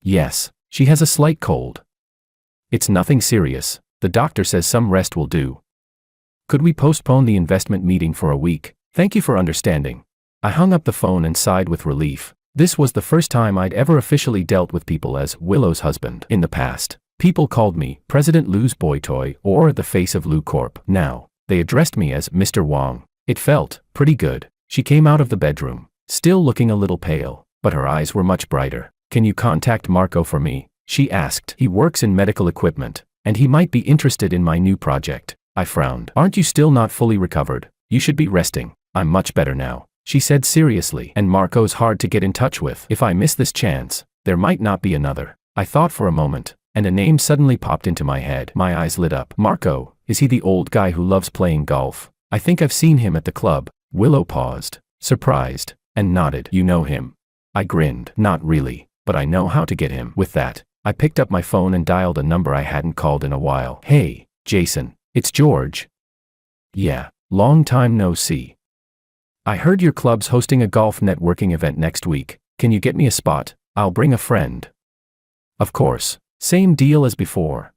"Yes, she has a slight cold. It's nothing serious. The doctor says some rest will do. Could we postpone the investment meeting for a week? Thank you for understanding." I hung up the phone and sighed with relief. This was the first time I'd ever officially dealt with people as Willow's husband. In the past, people called me President Lou's boy toy or the face of Lou Corp. Now, they addressed me as Mr. Wong. It felt pretty good. She came out of the bedroom, still looking a little pale, but her eyes were much brighter. "Can you contact Marco for me?" she asked. "He works in medical equipment, and he might be interested in my new project." I frowned. Aren't you still not fully recovered? You should be resting. I'm much better now, she said seriously. And Marco's hard to get in touch with. If I miss this chance, there might not be another. I thought for a moment, and a name suddenly popped into my head. My eyes lit up. Marco, is he the old guy who loves playing golf? I think I've seen him at the club. Willow paused, surprised, and nodded. You know him? I grinned. Not really, but I know how to get him. With that, I picked up my phone and dialed a number I hadn't called in a while. Hey, Jason, it's George. Yeah, long time no see. I heard your club's hosting a golf networking event next week. Can you get me a spot? I'll bring a friend. Of course, same deal as before.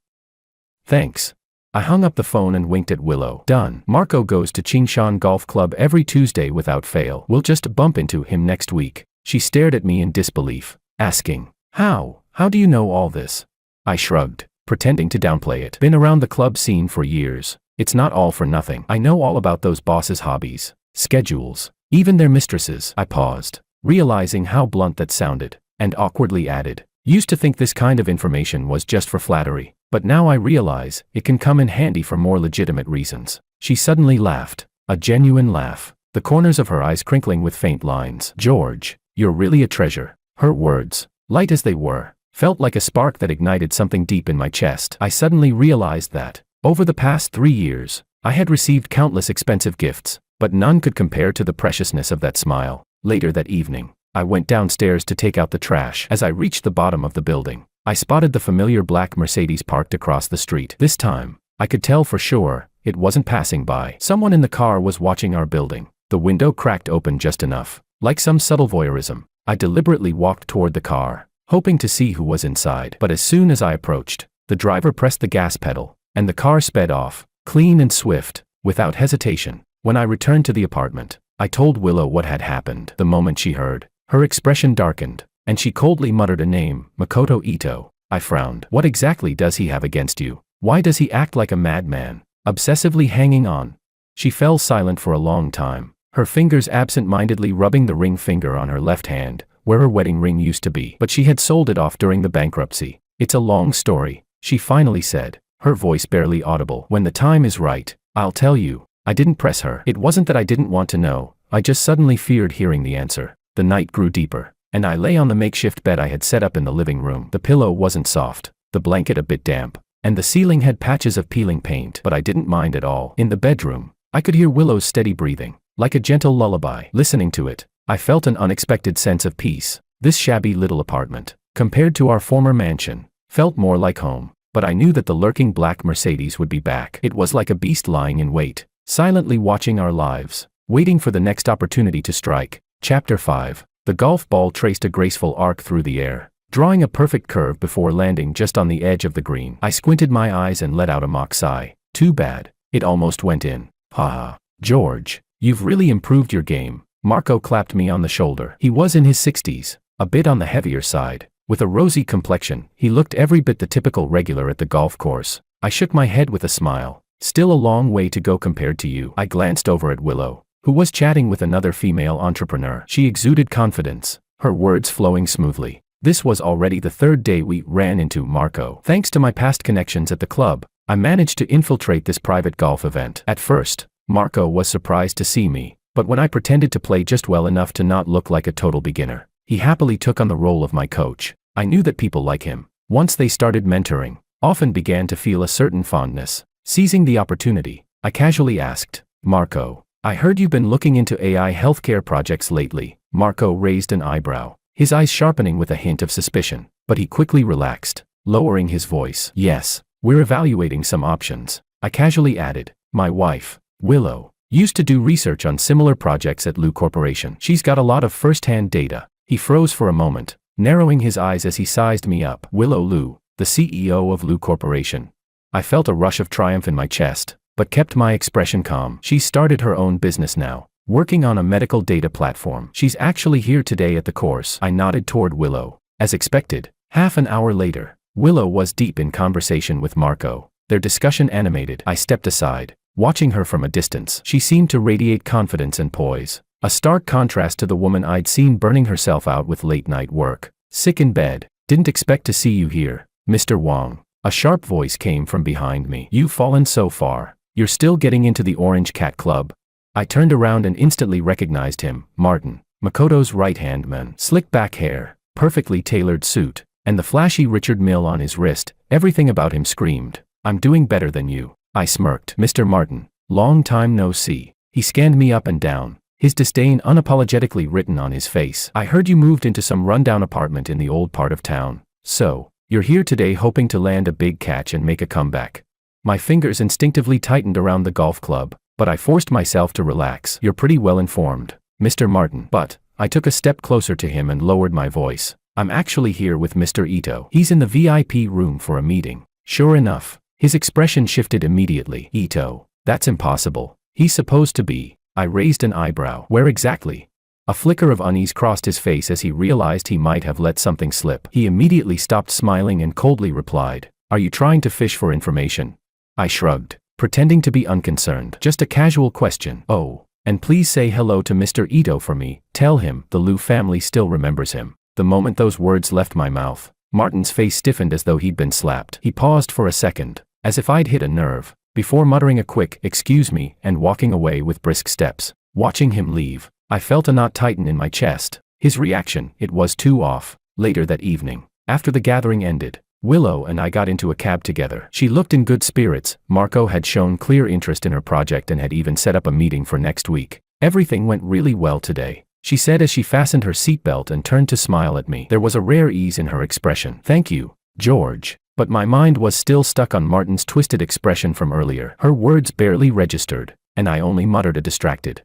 Thanks. I hung up the phone and winked at Willow. Done. Marco goes to Qingshan Golf Club every Tuesday without fail. We'll just bump into him next week. She stared at me in disbelief, asking, How do you know all this? I shrugged, pretending to downplay it. Been around the club scene for years. It's not all for nothing. I know all about those bosses' hobbies, schedules, even their mistresses. I paused, realizing how blunt that sounded, and awkwardly added, used to think this kind of information was just for flattery, but now I realize it can come in handy for more legitimate reasons. She suddenly laughed, a genuine laugh, the corners of her eyes crinkling with faint lines. George, you're really a treasure. Her words, light as they were, felt like a spark that ignited something deep in my chest. I suddenly realized that, over the past 3 years, I had received countless expensive gifts, but none could compare to the preciousness of that smile. Later that evening, I went downstairs to take out the trash. As I reached the bottom of the building, I spotted the familiar black Mercedes parked across the street. This time, I could tell for sure, it wasn't passing by. Someone in the car was watching our building. The window cracked open just enough, like some subtle voyeurism. I deliberately walked toward the car, hoping to see who was inside. But as soon as I approached, the driver pressed the gas pedal, and the car sped off, clean and swift, without hesitation. When I returned to the apartment, I told Willow what had happened. The moment she heard, her expression darkened, and she coldly muttered a name, Makoto Ito. I frowned. What exactly does he have against you? Why does he act like a madman, obsessively hanging on? She fell silent for a long time, her fingers absent-mindedly rubbing the ring finger on her left hand, where her wedding ring used to be. But she had sold it off during the bankruptcy. It's a long story, she finally said, her voice barely audible. When the time is right, I'll tell you. I didn't press her. It wasn't that I didn't want to know, I just suddenly feared hearing the answer. The night grew deeper, and I lay on the makeshift bed I had set up in the living room. The pillow wasn't soft, the blanket a bit damp, and the ceiling had patches of peeling paint, but I didn't mind at all. In the bedroom, I could hear Willow's steady breathing, like a gentle lullaby. Listening to it, I felt an unexpected sense of peace. This shabby little apartment, compared to our former mansion, felt more like home, but I knew that the lurking black Mercedes would be back. It was like a beast lying in wait, silently watching our lives, waiting for the next opportunity to strike. Chapter 5. The golf ball traced a graceful arc through the air, drawing a perfect curve before landing just on the edge of the green. I squinted my eyes and let out a mock sigh. Too bad, it almost went in. Haha. George, you've really improved your game. Marco clapped me on the shoulder. He was in his 60s, a bit on the heavier side. With a rosy complexion, he looked every bit the typical regular at the golf course. I shook my head with a smile. Still a long way to go compared to you. I glanced over at Willow, who was chatting with another female entrepreneur. She exuded confidence, her words flowing smoothly. This was already the third day we ran into Marco. Thanks to my past connections at the club, I managed to infiltrate this private golf event. At first, Marco was surprised to see me, but when I pretended to play just well enough to not look like a total beginner, he happily took on the role of my coach. I knew that people like him, once they started mentoring, often began to feel a certain fondness. Seizing the opportunity, I casually asked, Marco, I heard you've been looking into AI healthcare projects lately. Marco raised an eyebrow, his eyes sharpening with a hint of suspicion, but he quickly relaxed, lowering his voice. Yes, we're evaluating some options. I casually added, my wife, Willow, used to do research on similar projects at Lu Corporation. She's got a lot of first-hand data. He froze for a moment, narrowing his eyes as he sized me up. Willow Lu, the CEO of Lu Corporation. I felt a rush of triumph in my chest, but kept my expression calm. She's started her own business now, working on a medical data platform. She's actually here today at the course. I nodded toward Willow. As expected, half an hour later, Willow was deep in conversation with Marco, their discussion animated. I stepped aside, watching her from a distance. She seemed to radiate confidence and poise, a stark contrast to the woman I'd seen burning herself out with late-night work. Sick in bed. Didn't expect to see you here, Mr. Wang. A sharp voice came from behind me. You've fallen so far. You're still getting into the Orange Cat Club? I turned around and instantly recognized him, Martin, Makoto's right-hand man. Slick back hair, perfectly tailored suit, and the flashy Richard Mille on his wrist. Everything about him screamed, I'm doing better than you. I smirked. Mr. Martin, long time no see. He scanned me up and down, his disdain unapologetically written on his face. I heard you moved into some rundown apartment in the old part of town. So, you're here today hoping to land a big catch and make a comeback. My fingers instinctively tightened around the golf club, but I forced myself to relax. You're pretty well informed, Mr. Martin. But, I took a step closer to him and lowered my voice. I'm actually here with Mr. Ito. He's in the VIP room for a meeting. Sure enough, his expression shifted immediately. Ito, that's impossible. He's supposed to be. I raised an eyebrow. Where exactly? A flicker of unease crossed his face as he realized he might have let something slip. He immediately stopped smiling and coldly replied, Are you trying to fish for information? I shrugged, pretending to be unconcerned. Just a casual question. Oh, and please say hello to Mr. Ito for me. Tell him the Liu family still remembers him. The moment those words left my mouth, Martin's face stiffened as though he'd been slapped. He paused for a second, as if I'd hit a nerve, before muttering a quick, excuse me, and walking away with brisk steps. Watching him leave, I felt a knot tighten in my chest. His reaction, it was too off. Later that evening, after the gathering ended, Willow and I got into a cab together. She looked in good spirits. Marco had shown clear interest in her project and had even set up a meeting for next week. Everything went really well today, she said as she fastened her seatbelt and turned to smile at me. There was a rare ease in her expression. Thank you, George. But my mind was still stuck on Martin's twisted expression from earlier. Her words barely registered, and I only muttered a distracted,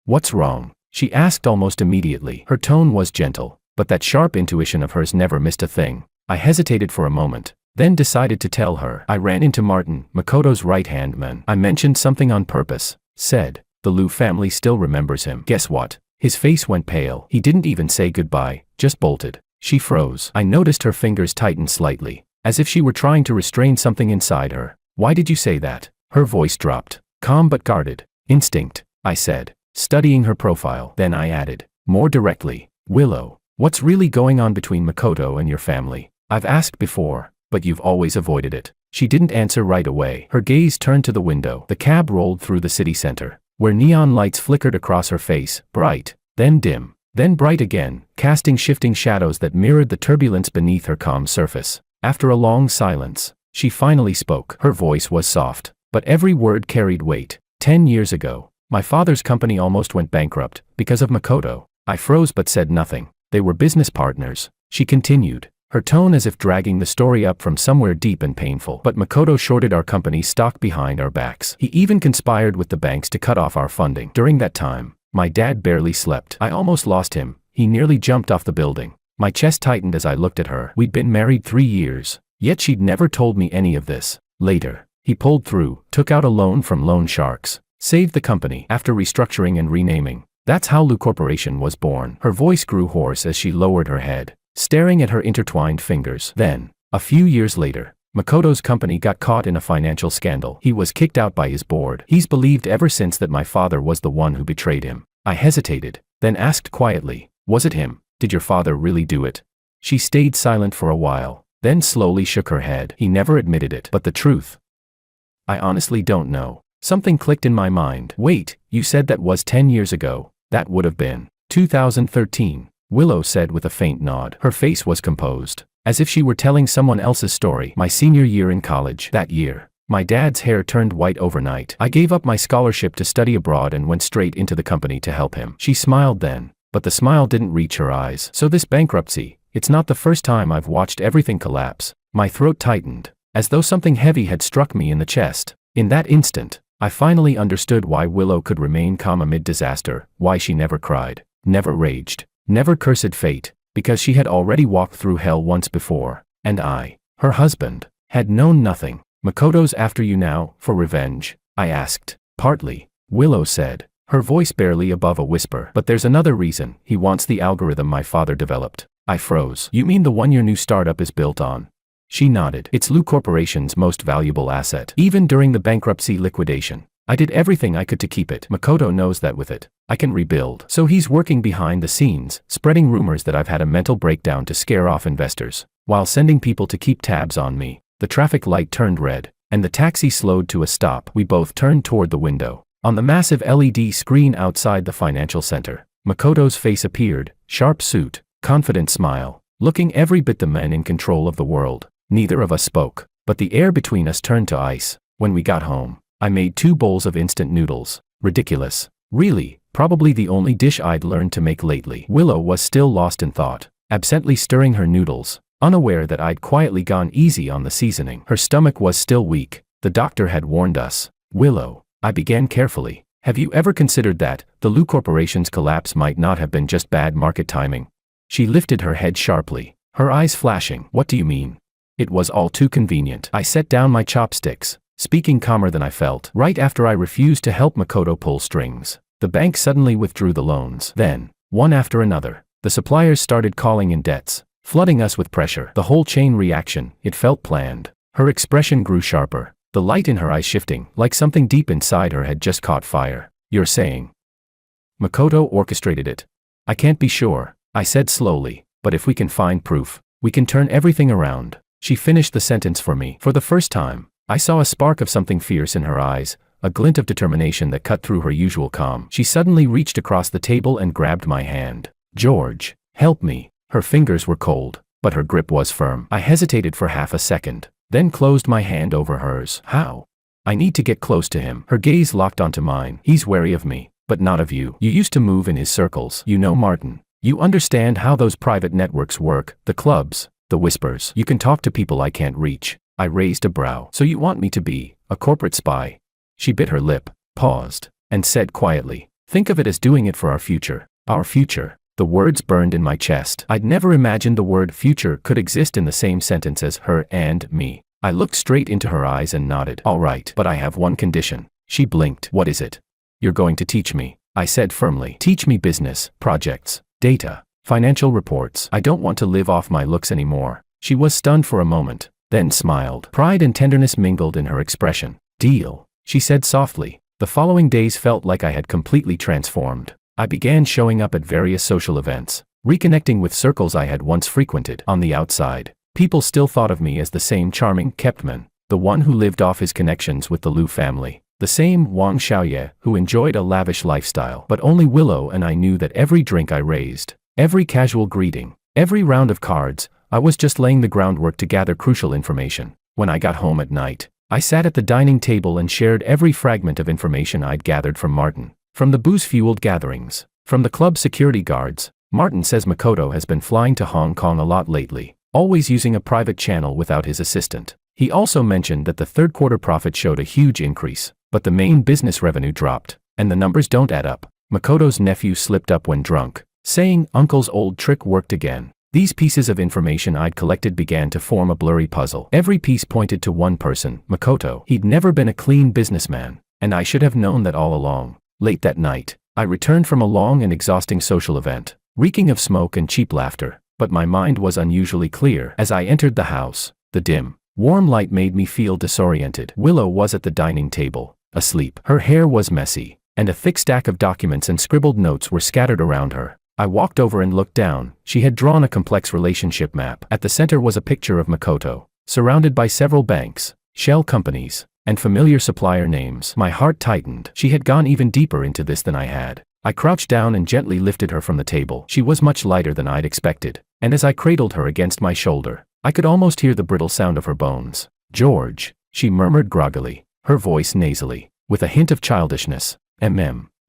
What's wrong? She asked almost immediately. Her tone was gentle, but that sharp intuition of hers never missed a thing. I hesitated for a moment, then decided to tell her. I ran into Martin, Makoto's right-hand man. I mentioned something on purpose. Said, the Liu family still remembers him. Guess what? His face went pale. He didn't even say goodbye, just bolted. She froze. I noticed her fingers tighten slightly, as if she were trying to restrain something inside her. Why did you say that? Her voice dropped. Calm but guarded. Instinct, I said, studying her profile. Then I added, more directly, Willow, what's really going on between Makoto and your family? I've asked before, but you've always avoided it. She didn't answer right away. Her gaze turned to the window. The cab rolled through the city center, where neon lights flickered across her face, bright, then dim, then bright again, casting shifting shadows that mirrored the turbulence beneath her calm surface. After a long silence, she finally spoke. Her voice was soft, but every word carried weight. 10 years ago, my father's company almost went bankrupt because of Makoto. I froze but said nothing. They were business partners, she continued, her tone as if dragging the story up from somewhere deep and painful. But Makoto shorted our company's stock behind our backs. He even conspired with the banks to cut off our funding. During that time, my dad barely slept. I almost lost him. He nearly jumped off the building. My chest tightened as I looked at her. We'd been married 3 years, yet she'd never told me any of this. Later, he pulled through, took out a loan from loan sharks, saved the company after restructuring and renaming. That's how Liu Corporation was born. Her voice grew hoarse as she lowered her head, staring at her intertwined fingers. Then, a few years later, Makoto's company got caught in a financial scandal. He was kicked out by his board. He's believed ever since that my father was the one who betrayed him. I hesitated, then asked quietly, was it him? Did your father really do it? She stayed silent for a while, then slowly shook her head. He never admitted it. But the truth? I honestly don't know. Something clicked in my mind. Wait, you said that was 10 years ago. That would have been 2013, Willow said with a faint nod. Her face was composed, as if she were telling someone else's story. My senior year in college. That year, my dad's hair turned white overnight. I gave up my scholarship to study abroad and went straight into the company to help him. She smiled then, but the smile didn't reach her eyes. So this bankruptcy, it's not the first time I've watched everything collapse. My throat tightened, as though something heavy had struck me in the chest. In that instant, I finally understood why Willow could remain calm amid disaster, why she never cried, never raged, never cursed fate, because she had already walked through hell once before, and I, her husband, had known nothing. Makoto's after you now, for revenge? I asked. Partly, Willow said, her voice barely above a whisper. But there's another reason. He wants the algorithm my father developed. I froze. You mean the one your new startup is built on? She nodded. It's Liu Corporation's most valuable asset. Even during the bankruptcy liquidation, I did everything I could to keep it. Makoto knows that with it, I can rebuild. So he's working behind the scenes, spreading rumors that I've had a mental breakdown to scare off investors, while sending people to keep tabs on me. The traffic light turned red, and the taxi slowed to a stop. We both turned toward the window. On the massive LED screen outside the financial center, Makoto's face appeared, sharp suit, confident smile, looking every bit the man in control of the world. Neither of us spoke, but the air between us turned to ice. When we got home, I made 2 bowls of instant noodles. Ridiculous. Really, probably the only dish I'd learned to make lately. Willow was still lost in thought, absently stirring her noodles, unaware that I'd quietly gone easy on the seasoning. Her stomach was still weak. The doctor had warned us. Willow, I began carefully. Have you ever considered that the Lu Corporation's collapse might not have been just bad market timing? She lifted her head sharply, her eyes flashing. What do you mean? It was all too convenient. I set down my chopsticks, speaking calmer than I felt. Right after I refused to help Makoto pull strings, the bank suddenly withdrew the loans. Then, one after another, the suppliers started calling in debts, flooding us with pressure. The whole chain reaction, it felt planned. Her expression grew sharper, the light in her eyes shifting, like something deep inside her had just caught fire. You're saying Makoto orchestrated it? I can't be sure, I said slowly, but if we can find proof, we can turn everything around. She finished the sentence for me. For the first time, I saw a spark of something fierce in her eyes, a glint of determination that cut through her usual calm. She suddenly reached across the table and grabbed my hand. George, help me. Her fingers were cold, but her grip was firm. I hesitated for half a second, then closed my hand over hers. How? I need to get close to him. Her gaze locked onto mine. He's wary of me, but not of you. You used to move in his circles. You know Martin. You understand how those private networks work, the clubs, the whispers. You can talk to people I can't reach. I raised a brow. So you want me to be a corporate spy? She bit her lip, paused, and said quietly, think of it as doing it for our future. Our future. The words burned in my chest. I'd never imagined the word future could exist in the same sentence as her and me. I looked straight into her eyes and nodded. All right, but I have one condition. She blinked. What is it? You're going to teach me, I said firmly. Teach me business, projects, data, financial reports. I don't want to live off my looks anymore. She was stunned for a moment, then smiled. Pride and tenderness mingled in her expression. Deal, she said softly. The following days felt like I had completely transformed. I began showing up at various social events, reconnecting with circles I had once frequented. On the outside, people still thought of me as the same charming Keptman, the one who lived off his connections with the Lu family, the same Wang Xiaoye who enjoyed a lavish lifestyle. But only Willow and I knew that every drink I raised, every casual greeting, every round of cards, I was just laying the groundwork to gather crucial information. When I got home at night, I sat at the dining table and shared every fragment of information I'd gathered from Martin. From the booze-fueled gatherings, from the club security guards. Martin says Makoto has been flying to Hong Kong a lot lately, always using a private channel without his assistant. He also mentioned that the third quarter profit showed a huge increase, but the main business revenue dropped, and the numbers don't add up. Makoto's nephew slipped up when drunk, saying Uncle's old trick worked again. These pieces of information I'd collected began to form a blurry puzzle. Every piece pointed to one person, Makoto. He'd never been a clean businessman, and I should have known that all along. Late that night, I returned from a long and exhausting social event, reeking of smoke and cheap laughter, but my mind was unusually clear. As I entered the house, the dim, warm light made me feel disoriented. Willow was at the dining table, asleep. Her hair was messy, and a thick stack of documents and scribbled notes were scattered around her. I walked over and looked down. She had drawn a complex relationship map. At the center was a picture of Makoto, surrounded by several banks, shell companies, and familiar supplier names. My heart tightened. She had gone even deeper into this than I had. I crouched down and gently lifted her from the table. She was much lighter than I'd expected, and as I cradled her against my shoulder, I could almost hear the brittle sound of her bones. George, she murmured groggily, her voice nasally, with a hint of childishness.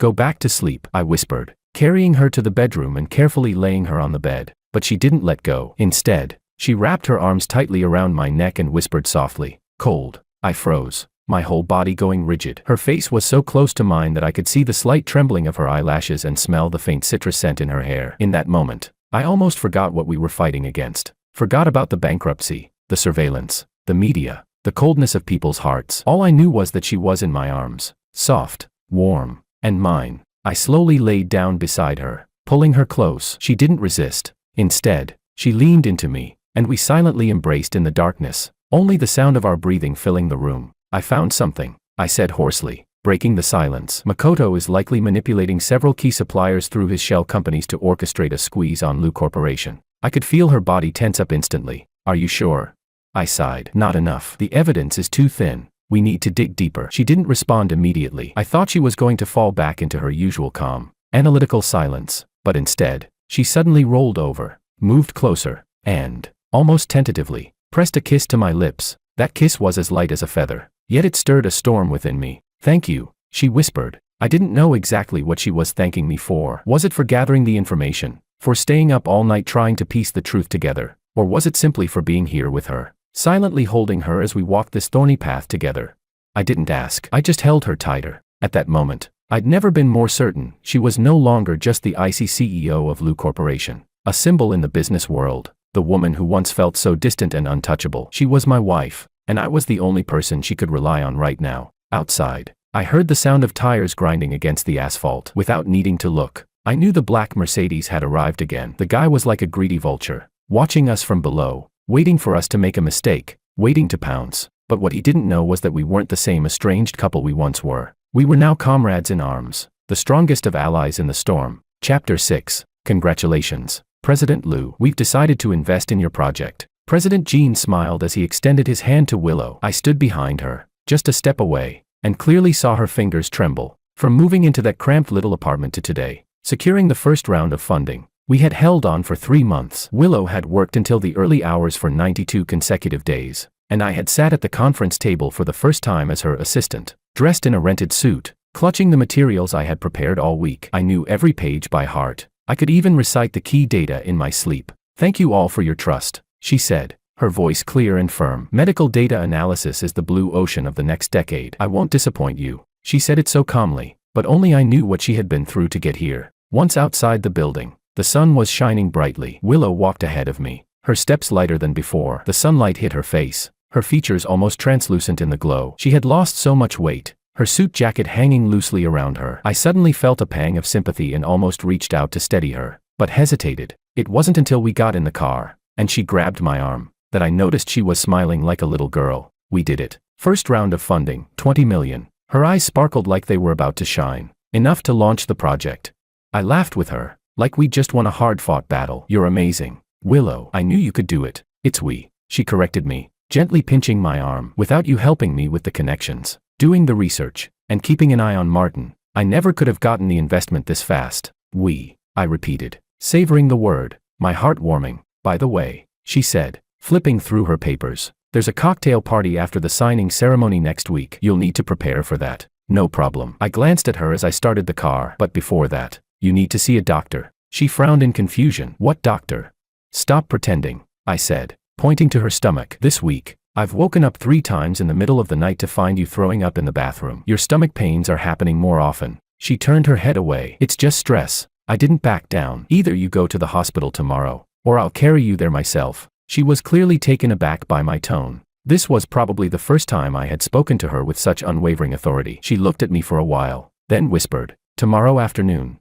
Go back to sleep, I whispered, carrying her to the bedroom and carefully laying her on the bed. But she didn't let go. Instead, she wrapped her arms tightly around my neck and whispered softly, cold. I froze, my whole body going rigid. Her face was so close to mine that I could see the slight trembling of her eyelashes and smell the faint citrus scent in her hair. In that moment, I almost forgot what we were fighting against. Forgot about the bankruptcy, the surveillance, the media, the coldness of people's hearts. All I knew was that she was in my arms, soft, warm, and mine. I slowly laid down beside her, pulling her close. She didn't resist. Instead, she leaned into me, and we silently embraced in the darkness, only the sound of our breathing filling the room. I found something, I said hoarsely, breaking the silence. Makoto is likely manipulating several key suppliers through his shell companies to orchestrate a squeeze on Lu Corporation. I could feel her body tense up instantly. Are you sure? I sighed. Not enough. The evidence is too thin. We need to dig deeper. She didn't respond immediately. I thought she was going to fall back into her usual calm, analytical silence, but instead, she suddenly rolled over, moved closer, and, almost tentatively, pressed a kiss to my lips. That kiss was as light as a feather, yet it stirred a storm within me. Thank you, she whispered. I didn't know exactly what she was thanking me for. Was it for gathering the information, for staying up all night trying to piece the truth together, or was it simply for being here with her, silently holding her as we walked this thorny path together? I didn't ask. I just held her tighter. At that moment, I'd never been more certain she was no longer just the icy CEO of Lou Corporation, a symbol in the business world, the woman who once felt so distant and untouchable. She was my wife, and I was the only person she could rely on right now. Outside, I heard the sound of tires grinding against the asphalt. Without needing to look, I knew the black Mercedes had arrived again. The guy was like a greedy vulture, watching us from below, waiting for us to make a mistake, waiting to pounce. But what he didn't know was that we weren't the same estranged couple we once were. We were now comrades in arms, the strongest of allies in the storm. Chapter 6. Congratulations, President Lou. We've decided to invest in your project. President Gene smiled as he extended his hand to Willow. I stood behind her, just a step away, and clearly saw her fingers tremble. From moving into that cramped little apartment to today, securing the first round of funding, we had held on for 3 months. Willow had worked until the early hours for 92 consecutive days, and I had sat at the conference table for the first time as her assistant, dressed in a rented suit, clutching the materials I had prepared all week. I knew every page by heart. I could even recite the key data in my sleep. Thank you all for your trust, she said, her voice clear and firm. Medical data analysis is the blue ocean of the next decade. I won't disappoint you. She said it so calmly, but only I knew what she had been through to get here. Once outside the building, the sun was shining brightly. Willow walked ahead of me, her steps lighter than before. The sunlight hit her face, her features almost translucent in the glow. She had lost so much weight, her suit jacket hanging loosely around her. I suddenly felt a pang of sympathy and almost reached out to steady her, but hesitated. It wasn't until we got in the car, and she grabbed my arm, that I noticed she was smiling like a little girl. We did it. First round of funding, 20 million. Her eyes sparkled like they were about to shine, enough to launch the project. I laughed with her, like we just won a hard-fought battle. You're amazing, Willow. I knew you could do it. It's we, she corrected me, gently pinching my arm. Without you helping me with the connections, doing the research, and keeping an eye on Martin, I never could have gotten the investment this fast. We, I repeated, savoring the word, my heart warming. By the way, she said, flipping through her papers, there's a cocktail party after the signing ceremony next week. You'll need to prepare for that. No problem. I glanced at her as I started the car. But before that, you need to see a doctor. She frowned in confusion. What doctor? Stop pretending, I said, pointing to her stomach. This week, I've woken up 3 times in the middle of the night to find you throwing up in the bathroom. Your stomach pains are happening more often. She turned her head away. It's just stress. I didn't back down. Either you go to the hospital tomorrow, or I'll carry you there myself. She was clearly taken aback by my tone. This was probably the first time I had spoken to her with such unwavering authority. She looked at me for a while, then whispered, tomorrow afternoon.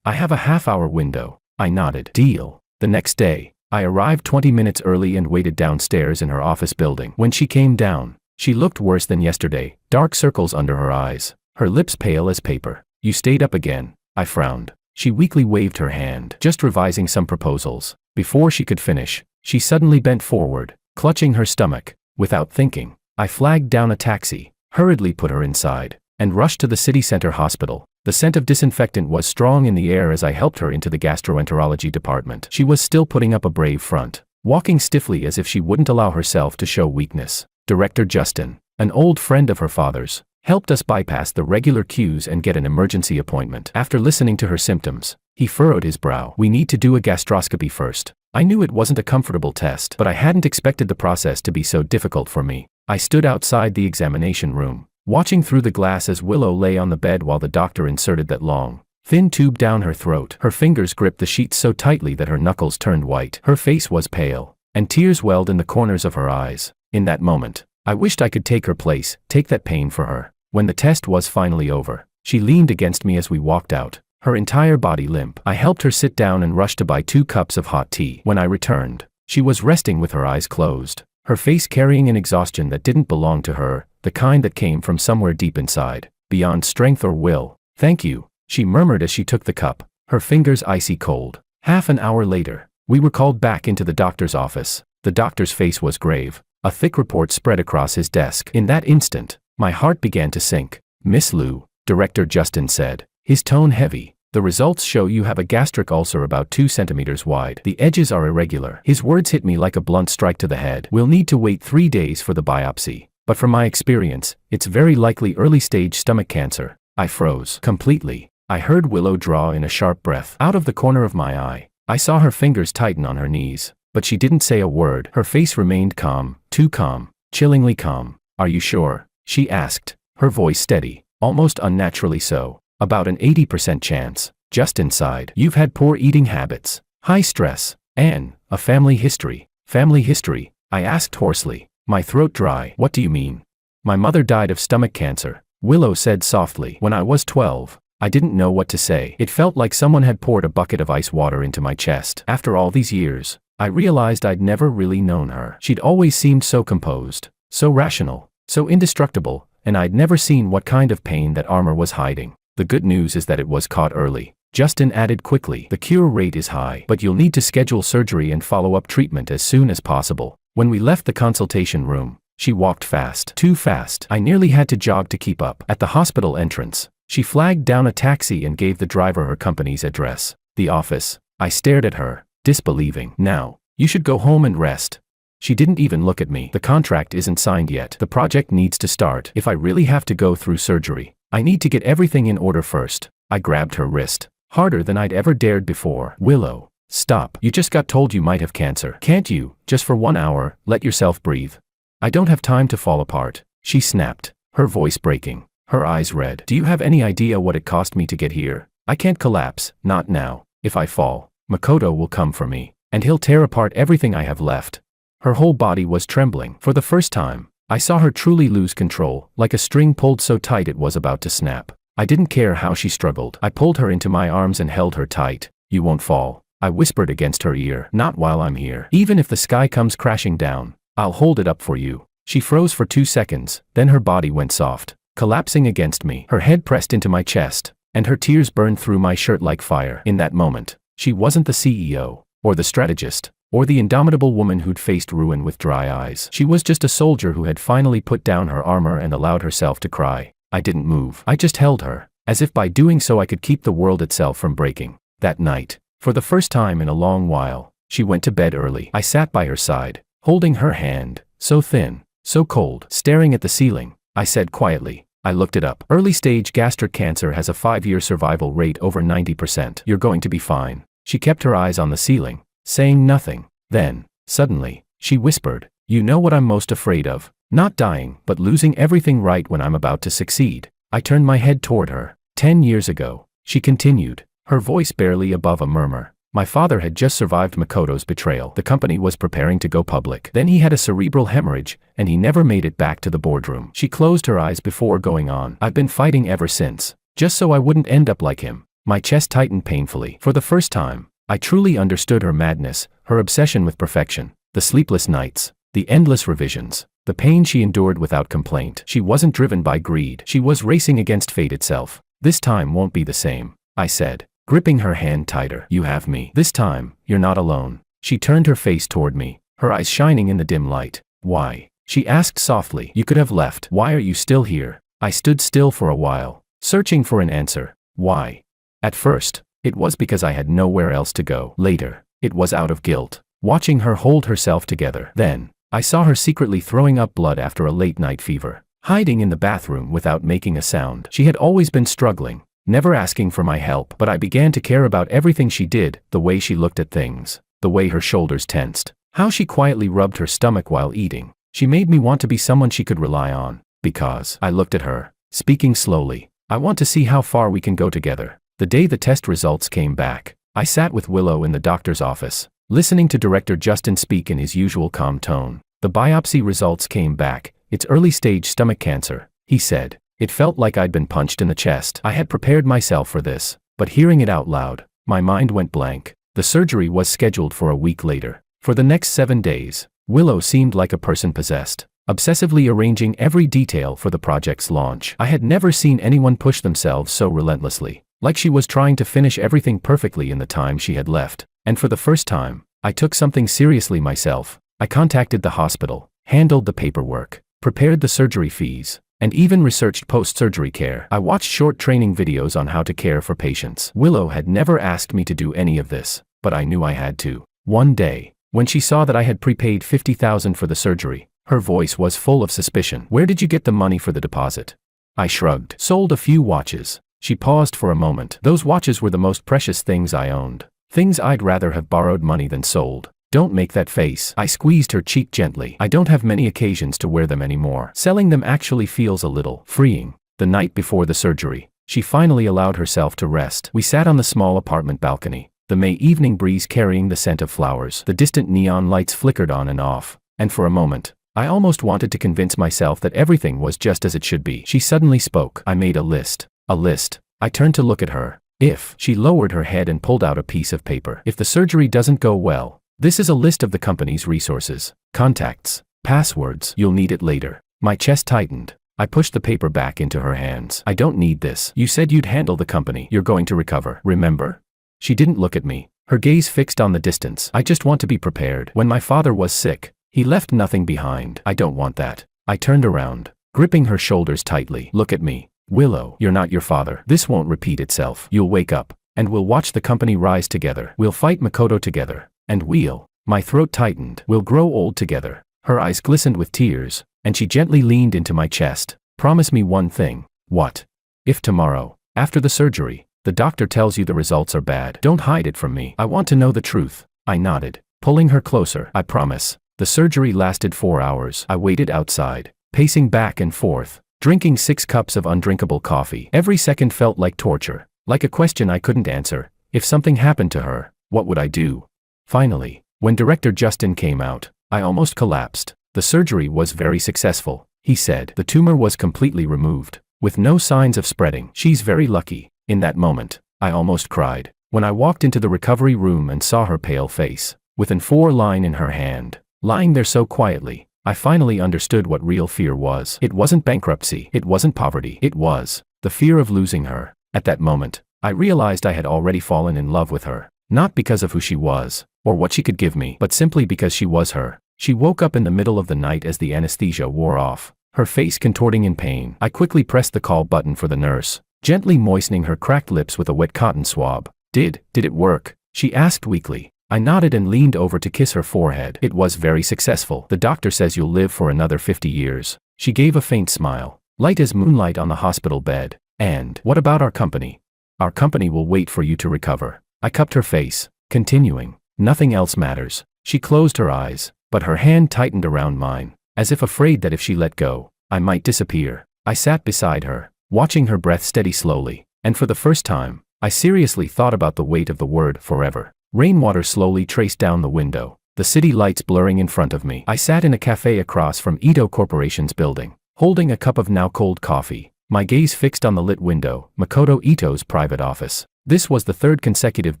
I have a half-hour window. I nodded. Deal. The next day, I arrived 20 minutes early and waited downstairs in her office building. When she came down, she looked worse than yesterday, dark circles under her eyes, her lips pale as paper. You stayed up again. I frowned. She weakly waved her hand. Just revising some proposals. Before she could finish, she suddenly bent forward, clutching her stomach. Without thinking, I flagged down a taxi, hurriedly put her inside, and rushed to the city center hospital. The scent of disinfectant was strong in the air as I helped her into the gastroenterology department. She was still putting up a brave front, walking stiffly as if she wouldn't allow herself to show weakness. Director Justin, an old friend of her father's, helped us bypass the regular queues and get an emergency appointment. After listening to her symptoms, he furrowed his brow. We need to do a gastroscopy first. I knew it wasn't a comfortable test, but I hadn't expected the process to be so difficult for me. I stood outside the examination room, watching through the glass as Willow lay on the bed while the doctor inserted that long, thin tube down her throat. Her fingers gripped the sheets so tightly that her knuckles turned white. Her face was pale, and tears welled in the corners of her eyes. In that moment, I wished I could take her place, take that pain for her. When the test was finally over, she leaned against me as we walked out, her entire body limp. I helped her sit down and rushed to buy 2 cups of hot tea. When I returned, she was resting with her eyes closed, her face carrying an exhaustion that didn't belong to her, the kind that came from somewhere deep inside, beyond strength or will. Thank you, she murmured as she took the cup, her fingers icy cold. Half an hour later, we were called back into the doctor's office. The doctor's face was grave. A thick report spread across his desk. In that instant, my heart began to sink. "Miss Liu," Director Justin said, his tone heavy, "the results show you have a gastric ulcer about 2 centimeters wide. The edges are irregular." His words hit me like a blunt strike to the head. "We'll need to wait 3 days for the biopsy. But from my experience, it's very likely early-stage stomach cancer." I froze completely. I heard Willow draw in a sharp breath. Out of the corner of my eye, I saw her fingers tighten on her knees. But she didn't say a word. Her face remained calm, too calm, chillingly calm. "Are you sure?" she asked, her voice steady, almost unnaturally so. "About an 80% chance." Justin sighed. "You've had poor eating habits, high stress, and a family history." "Family history?" I asked hoarsely, my throat dry. "What do you mean?" "My mother died of stomach cancer," Willow said softly. "When I was 12, I didn't know what to say. It felt like someone had poured a bucket of ice water into my chest. After all these years, I realized I'd never really known her. She'd always seemed so composed, so rational, so indestructible, and I'd never seen what kind of pain that armor was hiding. The good news is that it was caught early." Justin added quickly, "The cure rate is high, but you'll need to schedule surgery and follow-up treatment as soon as possible." When we left the consultation room, she walked fast. Too fast. I nearly had to jog to keep up. At the hospital entrance, she flagged down a taxi and gave the driver her company's address. "The office." I stared at her, disbelieving. "Now, you should go home and rest." She didn't even look at me. "The contract isn't signed yet. The project needs to start. If I really have to go through surgery, I need to get everything in order first." I grabbed her wrist, harder than I'd ever dared before. "Willow, stop. You just got told you might have cancer. Can't you, just for 1 hour, let yourself breathe? I don't have time to fall apart," she snapped, her voice breaking, her eyes red. "Do you have any idea what it cost me to get here? I can't collapse, not now. If I fall, Makoto will come for me, and he'll tear apart everything I have left." Her whole body was trembling. For the first time, I saw her truly lose control, like a string pulled so tight it was about to snap. I didn't care how she struggled. I pulled her into my arms and held her tight. "You won't fall," I whispered against her ear. "Not while I'm here. Even if the sky comes crashing down, I'll hold it up for you." She froze for 2 seconds, then her body went soft, collapsing against me. Her head pressed into my chest, and her tears burned through my shirt like fire. In that moment, she wasn't the CEO, or the strategist, or the indomitable woman who'd faced ruin with dry eyes. She was just a soldier who had finally put down her armor and allowed herself to cry. I didn't move. I just held her, as if by doing so I could keep the world itself from breaking. That night, for the first time in a long while, she went to bed early. I sat by her side, holding her hand, so thin, so cold. Staring at the ceiling, I said quietly, I looked it up. Early-stage gastric cancer has a 5-year survival rate over 90%. You're going to be fine. She kept her eyes on the ceiling, saying nothing. Then, suddenly, she whispered, "You know what I'm most afraid of? Not dying, but losing everything right when I'm about to succeed." I turned my head toward her. 10 years ago, she continued, her voice barely above a murmur. My father had just survived Makoto's betrayal. The company was preparing to go public. Then he had a cerebral hemorrhage, and he never made it back to the boardroom. She closed her eyes before going on. I've been fighting ever since, just so I wouldn't end up like him. My chest tightened painfully. For the first time, I truly understood her madness, her obsession with perfection, the sleepless nights, the endless revisions, the pain she endured without complaint. She wasn't driven by greed. She was racing against fate itself. "This time won't be the same," I said, gripping her hand tighter. "You have me. This time, you're not alone." She turned her face toward me, her eyes shining in the dim light. "Why?" she asked softly. "You could have left. Why are you still here?" I stood still for a while, searching for an answer. Why? At first, it was because I had nowhere else to go. Later, it was out of guilt, watching her hold herself together. Then, I saw her secretly throwing up blood after a late-night fever, hiding in the bathroom without making a sound. She had always been struggling, never asking for my help, but I began to care about everything she did, the way she looked at things, the way her shoulders tensed, how she quietly rubbed her stomach while eating. She made me want to be someone she could rely on. Because, I looked at her, speaking slowly, I want to see how far we can go together. The day the test results came back, I sat with Willow in the doctor's office, listening to Director Justin speak in his usual calm tone. The biopsy results came back. "It's early-stage stomach cancer," he said. It felt like I'd been punched in the chest. I had prepared myself for this, but hearing it out loud, my mind went blank. The surgery was scheduled for a week later. For the next 7 days, Willow seemed like a person possessed, obsessively arranging every detail for the project's launch. I had never seen anyone push themselves so relentlessly, like she was trying to finish everything perfectly in the time she had left. And for the first time, I took something seriously myself. I contacted the hospital, handled the paperwork, prepared the surgery fees, and even researched post-surgery care. I watched short training videos on how to care for patients. Willow had never asked me to do any of this, but I knew I had to. One day, when she saw that I had prepaid $50,000 for the surgery, her voice was full of suspicion. "Where did you get the money for the deposit?" I shrugged. "Sold a few watches." She paused for a moment. "Those watches were the most precious things I owned. Things I'd rather have borrowed money than sold." "Don't make that face." I squeezed her cheek gently. "I don't have many occasions to wear them anymore. Selling them actually feels a little freeing." The night before the surgery, she finally allowed herself to rest. We sat on the small apartment balcony, the May evening breeze carrying the scent of flowers. The distant neon lights flickered on and off, and for a moment, I almost wanted to convince myself that everything was just as it should be. She suddenly spoke. "I made a list." "A list?" I turned to look at her. "If..." She lowered her head and pulled out a piece of paper. "If the surgery doesn't go well, this is a list of the company's resources, contacts, passwords. You'll need it later." My chest tightened. I pushed the paper back into her hands. "I don't need this. You said you'd handle the company. You're going to recover, remember?" She didn't look at me, her gaze fixed on the distance. "I just want to be prepared. When my father was sick, he left nothing behind. I don't want that." I turned around, gripping her shoulders tightly. "Look at me. Willow, you're not your father. This won't repeat itself. You'll wake up, and we'll watch the company rise together. We'll fight Makoto together, and we'll..." My throat tightened. "We'll grow old together." Her eyes glistened with tears, and she gently leaned into my chest. "Promise me one thing." "What?" "If tomorrow, after the surgery, the doctor tells you the results are bad, don't hide it from me. I want to know the truth." I nodded, pulling her closer. "I promise." The surgery lasted 4 hours. I waited outside, pacing back and forth, drinking 6 cups of undrinkable coffee. Every second felt like torture, like a question I couldn't answer. If something happened to her, what would I do? Finally, when Director Justin came out, I almost collapsed. "The surgery was very successful," he said. "The tumor was completely removed, with no signs of spreading. She's very lucky." In that moment, I almost cried. When I walked into the recovery room and saw her pale face, with an A4 line in her hand, lying there so quietly, I finally understood what real fear was. It wasn't bankruptcy. It wasn't poverty. It was the fear of losing her. At that moment, I realized I had already fallen in love with her. Not because of who she was, or what she could give me, but simply because she was her. She woke up in the middle of the night as the anesthesia wore off, her face contorting in pain. I quickly pressed the call button for the nurse, gently moistening her cracked lips with a wet cotton swab. Did it work?" she asked weakly. I nodded and leaned over to kiss her forehead. "It was very successful. The doctor says you'll live for another 50 years. She gave a faint smile, light as moonlight on the hospital bed. "And what about our company?" "Our company will wait for you to recover." I cupped her face, continuing, "Nothing else matters." She closed her eyes, but her hand tightened around mine, as if afraid that if she let go, I might disappear. I sat beside her, watching her breath steady slowly, and for the first time, I seriously thought about the weight of the word forever. Rainwater slowly traced down the window, the city lights blurring in front of me. I sat in a cafe across from Ito Corporation's building, holding a cup of now cold coffee, my gaze fixed on the lit window, Makoto Ito's private office. This was the 3rd consecutive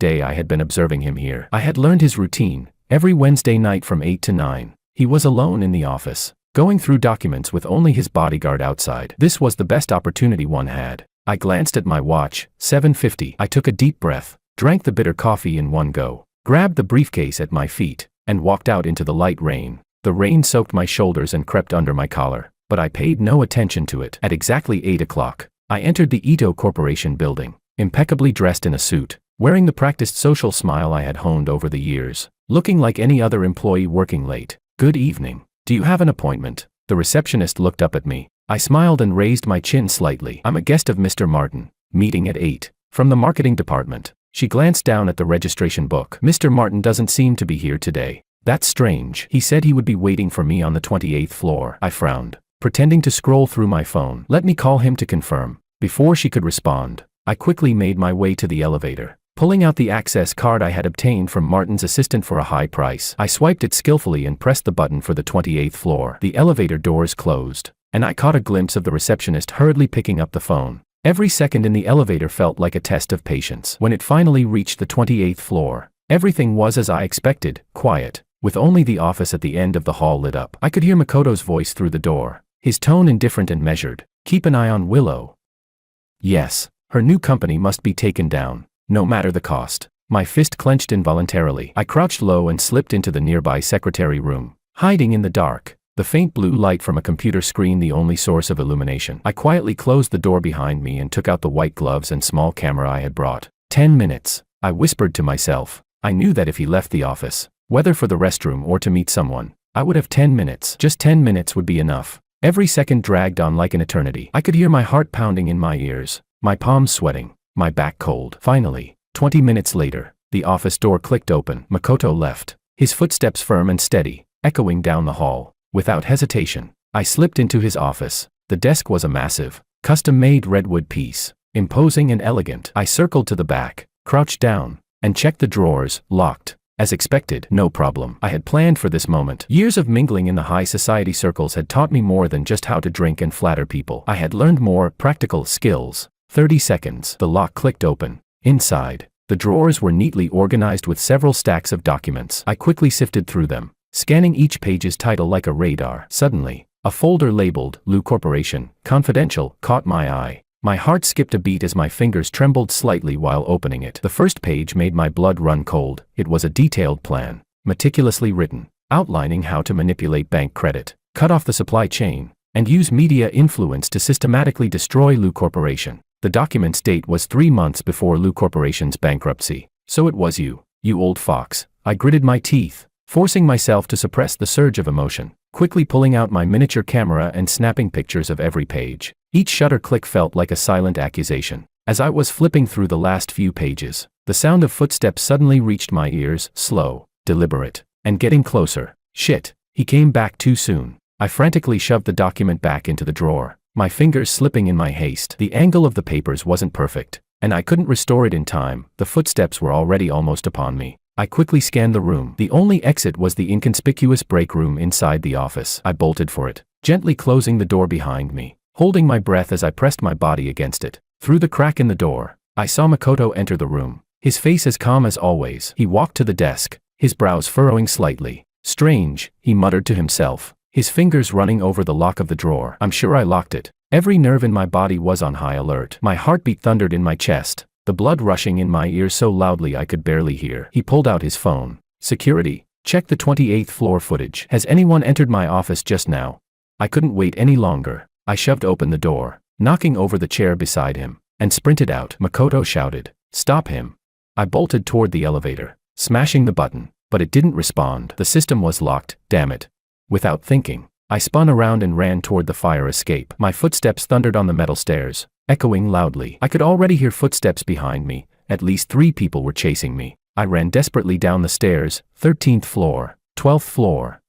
day I had been observing him here. I had learned his routine. Every Wednesday night from 8 to 9, he was alone in the office, going through documents with only his bodyguard outside. This was the best opportunity one had. I glanced at my watch, 7:50. I took a deep breath, drank the bitter coffee in one go, grabbed the briefcase at my feet, and walked out into the light rain. The rain soaked my shoulders and crept under my collar, but I paid no attention to it. At exactly 8 o'clock, I entered the Ito Corporation building, impeccably dressed in a suit, wearing the practiced social smile I had honed over the years, looking like any other employee working late. "Good evening. Do you have an appointment?" The receptionist looked up at me. I smiled and raised my chin slightly. "I'm a guest of Mr. Martin. Meeting at 8. From the marketing department." She glanced down at the registration book. "Mr. Martin doesn't seem to be here today." "That's strange. He said he would be waiting for me on the 28th floor." I frowned, pretending to scroll through my phone. "Let me call him to confirm." Before she could respond, I quickly made my way to the elevator, pulling out the access card I had obtained from Martin's assistant for a high price. I swiped it skillfully and pressed the button for the 28th floor. The elevator doors closed, and I caught a glimpse of the receptionist hurriedly picking up the phone. Every second in the elevator felt like a test of patience. When it finally reached the 28th floor, everything was as I expected, quiet, with only the office at the end of the hall lit up. I could hear Makoto's voice through the door, his tone indifferent and measured. "Keep an eye on Willow." Yes, her new company must be taken down, no matter the cost. My fist clenched involuntarily. I crouched low and slipped into the nearby secretary room, hiding in the dark, the faint blue light from a computer screen the only source of illumination. I quietly closed the door behind me and took out the white gloves and small camera I had brought. 10 minutes, I whispered to myself. I knew that if he left the office, whether for the restroom or to meet someone, I would have 10 minutes. Just 10 minutes would be enough. Every second dragged on like an eternity. I could hear my heart pounding in my ears, my palms sweating, my back cold. Finally, 20 minutes later, the office door clicked open. Makoto left, his footsteps firm and steady, echoing down the hall. Without hesitation, I slipped into his office. The desk was a massive, custom-made redwood piece, imposing and elegant. I circled to the back, crouched down, and checked the drawers. Locked. As expected, no problem. I had planned for this moment. Years of mingling in the high society circles had taught me more than just how to drink and flatter people. I had learned more practical skills. 30 seconds. The lock clicked open. Inside, the drawers were neatly organized with several stacks of documents. I quickly sifted through them, scanning each page's title like a radar. Suddenly, a folder labeled Lu Corporation, Confidential, caught my eye. My heart skipped a beat as my fingers trembled slightly while opening it. The first page made my blood run cold. It was a detailed plan, meticulously written, outlining how to manipulate bank credit, cut off the supply chain, and use media influence to systematically destroy Lu Corporation. The document's date was 3 months before Lu Corporation's bankruptcy. So it was you old fox. I gritted my teeth, forcing myself to suppress the surge of emotion, quickly pulling out my miniature camera and snapping pictures of every page. Each shutter click felt like a silent accusation. As I was flipping through the last few pages, the sound of footsteps suddenly reached my ears, slow, deliberate, and getting closer. Shit, he came back too soon. I frantically shoved the document back into the drawer, my fingers slipping in my haste. The angle of the papers wasn't perfect, and I couldn't restore it in time. The footsteps were already almost upon me. I quickly scanned the room. The only exit was the inconspicuous break room inside the office. I bolted for it, gently closing the door behind me, holding my breath as I pressed my body against it. Through the crack in the door, I saw Makoto enter the room, his face as calm as always. He walked to the desk, his brows furrowing slightly. Strange, he muttered to himself, his fingers running over the lock of the drawer. I'm sure I locked it. Every nerve in my body was on high alert. My heartbeat thundered in my chest, the blood rushing in my ears so loudly I could barely hear. He pulled out his phone. Security, check the 28th floor footage. Has anyone entered my office just now? I couldn't wait any longer. I shoved open the door, knocking over the chair beside him, and sprinted out. Makoto shouted, "Stop him." I bolted toward the elevator, smashing the button, but it didn't respond. The system was locked, damn it. Without thinking, I spun around and ran toward the fire escape. My footsteps thundered on the metal stairs, echoing loudly. I could already hear footsteps behind me. At least 3 people were chasing me. I ran desperately down the stairs, 13th floor, 12th floor.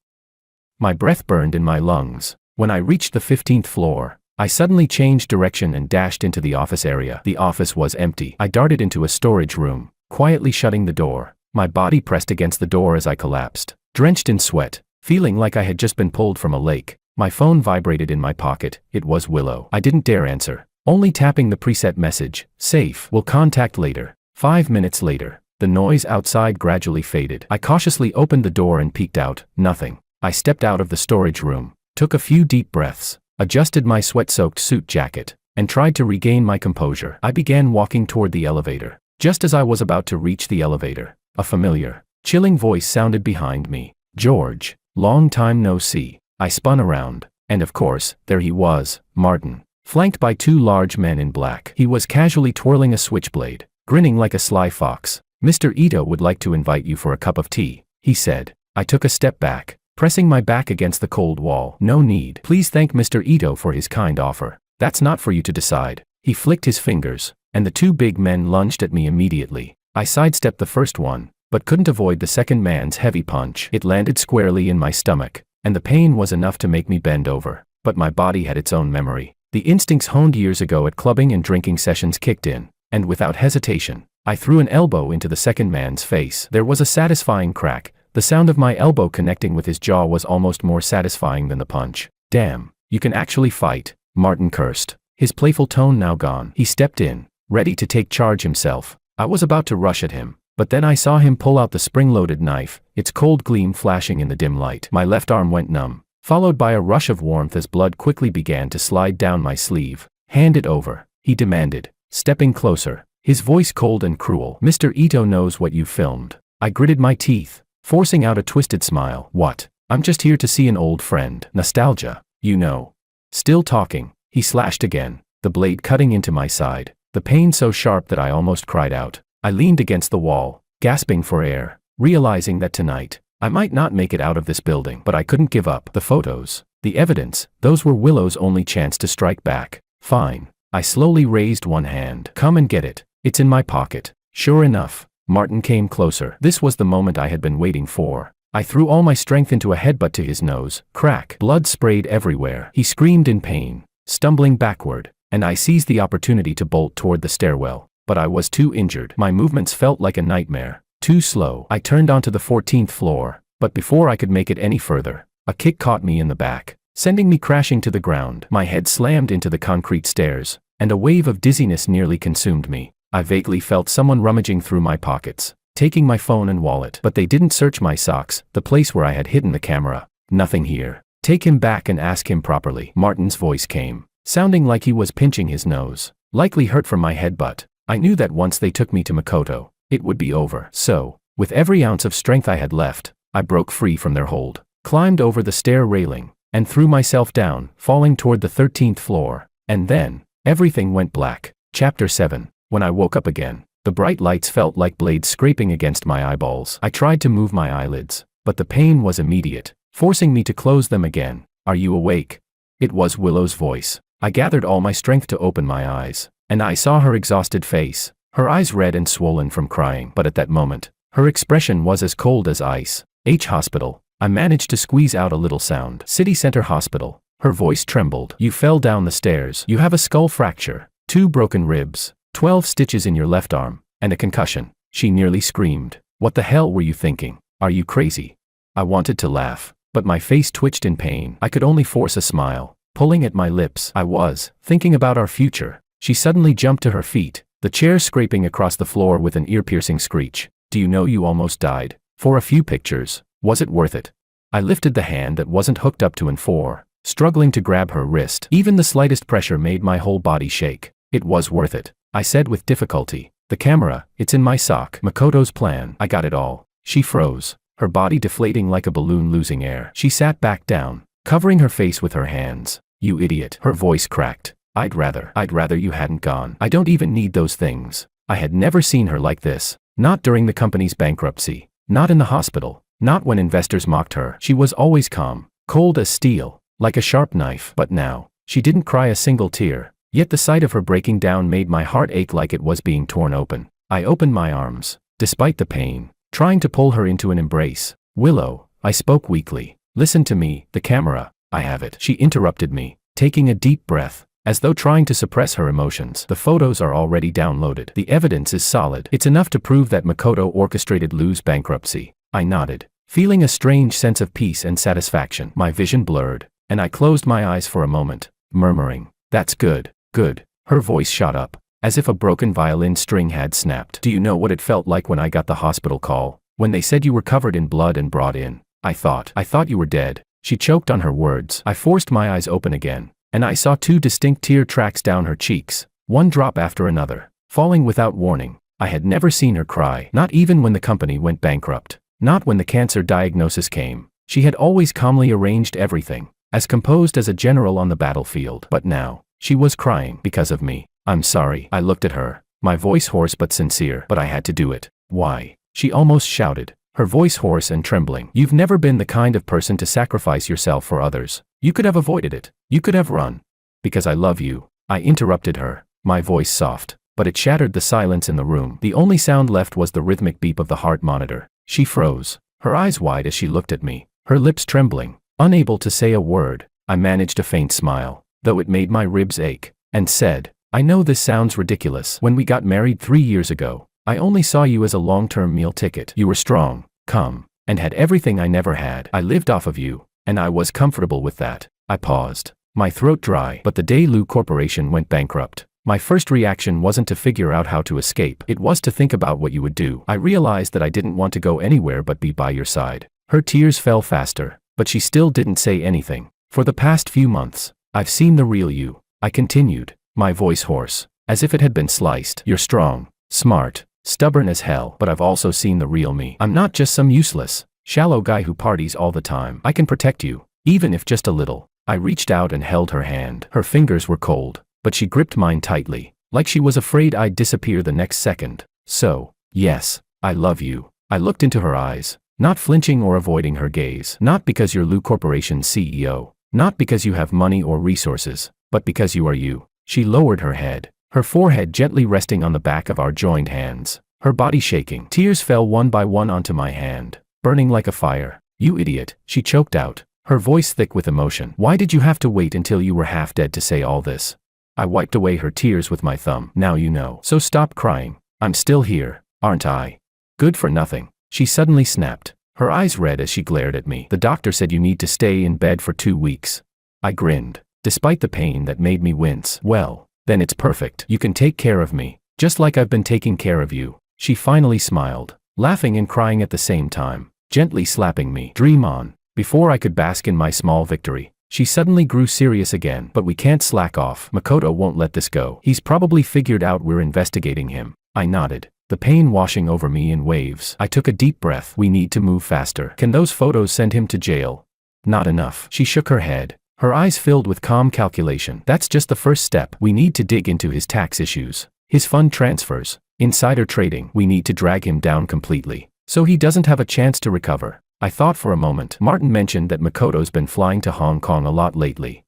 My breath burned in my lungs. When I reached the 15th floor, I suddenly changed direction and dashed into the office area. The office was empty. I darted into a storage room, quietly shutting the door. My body pressed against the door as I collapsed, drenched in sweat, feeling like I had just been pulled from a lake. My phone vibrated in my pocket. It was Willow. I didn't dare answer, only tapping the preset message, "Safe, will contact later." 5 minutes later, the noise outside gradually faded. I cautiously opened the door and peeked out. Nothing. I stepped out of the storage room, took a few deep breaths, adjusted my sweat-soaked suit jacket, and tried to regain my composure. I began walking toward the elevator. Just as I was about to reach the elevator, a familiar, chilling voice sounded behind me. "George, long time no see." I spun around, and of course, there he was, Martin, flanked by 2 large men in black. He was casually twirling a switchblade, grinning like a sly fox. "Mr. Ito would like to invite you for a cup of tea," he said. I took a step back, pressing my back against the cold wall. "No need. Please thank Mr. Ito for his kind offer. That's not for you to decide." He flicked his fingers, and the 2 big men lunged at me immediately. I sidestepped the first one, but couldn't avoid the second man's heavy punch. It landed squarely in my stomach, and the pain was enough to make me bend over. But my body had its own memory. The instincts honed years ago at clubbing and drinking sessions kicked in, and without hesitation, I threw an elbow into the second man's face. There was a satisfying crack. The sound of my elbow connecting with his jaw was almost more satisfying than the punch. "Damn, you can actually fight," Martin cursed, his playful tone now gone. He stepped in, ready to take charge himself. I was about to rush at him, but then I saw him pull out the spring-loaded knife, its cold gleam flashing in the dim light. My left arm went numb, followed by a rush of warmth as blood quickly began to slide down my sleeve. "Hand it over," he demanded, stepping closer, his voice cold and cruel. "Mr. Ito knows what you filmed." I gritted my teeth, forcing out a twisted smile. "What?" I'm just here to see an old friend. Nostalgia, you know. Still talking, he slashed again, the blade cutting into my side, the pain so sharp that I almost cried out. I leaned against the wall, gasping for air, realizing that tonight, I might not make it out of this building, but I couldn't give up. The photos, the evidence, those were Willow's only chance to strike back. Fine. I slowly raised one hand. Come and get it. It's in my pocket. Sure enough, Martin came closer. This was the moment I had been waiting for. I threw all my strength into a headbutt to his nose. Crack. Blood sprayed everywhere. He screamed in pain, stumbling backward, and I seized the opportunity to bolt toward the stairwell. But I was too injured. My movements felt like a nightmare. Too slow. I turned onto the 14th floor, but before I could make it any further, a kick caught me in the back, sending me crashing to the ground. My head slammed into the concrete stairs, and a wave of dizziness nearly consumed me. I vaguely felt someone rummaging through my pockets, taking my phone and wallet. But they didn't search my socks, the place where I had hidden the camera. Nothing here. Take him back and ask him properly. Martin's voice came, sounding like he was pinching his nose, likely hurt from my headbutt. I knew that once they took me to Makoto, it would be over. So, with every ounce of strength I had left, I broke free from their hold, climbed over the stair railing, and threw myself down, falling toward the 13th floor. And then, everything went black. Chapter 7. When I woke up again, the bright lights felt like blades scraping against my eyeballs. I tried to move my eyelids, but the pain was immediate, forcing me to close them again. Are you awake? It was Willow's voice. I gathered all my strength to open my eyes, and I saw her exhausted face, her eyes red and swollen from crying. But at that moment, her expression was as cold as ice. Hospital. I managed to squeeze out a little sound. City Center Hospital. Her voice trembled. You fell down the stairs. You have a skull fracture, 2 broken ribs, 12 stitches in your left arm, and a concussion. She nearly screamed. What the hell were you thinking? Are you crazy? I wanted to laugh, but my face twitched in pain. I could only force a smile, pulling at my lips. I was thinking about our future. She suddenly jumped to her feet, the chair scraping across the floor with an ear-piercing screech. Do you know you almost died? For a few pictures. Was it worth it? I lifted the hand that wasn't hooked up to N4, struggling to grab her wrist. Even the slightest pressure made my whole body shake. It was worth it, I said with difficulty. The camera, it's in my sock. Makoto's plan. I got it all. She froze, her body deflating like a balloon losing air. She sat back down, covering her face with her hands. You idiot. Her voice cracked. I'd rather you hadn't gone. I don't even need those things. I had never seen her like this. Not during the company's bankruptcy. Not in the hospital. Not when investors mocked her. She was always calm, cold as steel, like a sharp knife. But now, she didn't cry a single tear. Yet the sight of her breaking down made my heart ache like it was being torn open. I opened my arms, despite the pain, trying to pull her into an embrace. Willow, I spoke weakly. Listen to me, the camera. I have it. She interrupted me, taking a deep breath, as though trying to suppress her emotions. The photos are already downloaded. The evidence is solid. It's enough to prove that Makoto orchestrated Lou's bankruptcy. I nodded, feeling a strange sense of peace and satisfaction. My vision blurred, and I closed my eyes for a moment, murmuring, "That's good, good." Her voice shot up, as if a broken violin string had snapped. Do you know what it felt like when I got the hospital call? When they said you were covered in blood and brought in. I thought you were dead. She choked on her words. I forced my eyes open again, and I saw 2 distinct tear tracks down her cheeks, one drop after another, falling without warning. I had never seen her cry, not even when the company went bankrupt, not when the cancer diagnosis came. She had always calmly arranged everything, as composed as a general on the battlefield. But now, she was crying because of me. I'm sorry. I looked at her, my voice hoarse but sincere. But I had to do it. Why? She almost shouted, her voice hoarse and trembling. You've never been the kind of person to sacrifice yourself for others. You could have avoided it. You could have run. Because I love you. I interrupted her, my voice soft, but it shattered the silence in the room. The only sound left was the rhythmic beep of the heart monitor. She froze, her eyes wide as she looked at me, her lips trembling, unable to say a word. I managed a faint smile, though it made my ribs ache, and said, I know this sounds ridiculous. When we got married 3 years ago, I only saw you as a long-term meal ticket. You were strong, calm, and had everything I never had. I lived off of you, and I was comfortable with that. I paused, my throat dry. But the day Lou Corporation went bankrupt, my first reaction wasn't to figure out how to escape. It was to think about what you would do. I realized that I didn't want to go anywhere but be by your side. Her tears fell faster, but she still didn't say anything. For the past few months, I've seen the real you, I continued, my voice hoarse, as if it had been sliced. You're strong, smart, stubborn as hell, but I've also seen the real me. I'm not just some useless, Shallow guy who parties all the time. I can protect you, even if just a little. I reached out and held her hand. Her fingers were cold, but she gripped mine tightly, like she was afraid I'd disappear the next second. So, yes, I love you. I looked into her eyes, not flinching or avoiding her gaze. Not because you're Lu Corporation's CEO, not because you have money or resources, but because you are you. She lowered her head, her forehead gently resting on the back of our joined hands, her body shaking. Tears fell one by one onto my hand, burning like a fire. You idiot, she choked out, her voice thick with emotion. Why did you have to wait until you were half dead to say all this? I wiped away her tears with my thumb. Now you know. So stop crying. I'm still here, aren't I? Good for nothing. She suddenly snapped, her eyes red as she glared at me. The doctor said you need to stay in bed for 2 weeks. I grinned, despite the pain that made me wince. Well, then it's perfect. You can take care of me, just like I've been taking care of you. She finally smiled, laughing and crying at the same time, gently slapping me. Dream on. Before I could bask in my small victory, she suddenly grew serious again. But we can't slack off. Makoto won't let this go. He's probably figured out we're investigating him. I nodded, the pain washing over me in waves. I took a deep breath. We need to move faster. Can those photos send him to jail? Not enough. She shook her head, her eyes filled with calm calculation. That's just the first step. We need to dig into his tax issues, his fund transfers, insider trading. We need to drag him down completely, so he doesn't have a chance to recover. I thought for a moment. Martin mentioned that Makoto's been flying to Hong Kong a lot lately.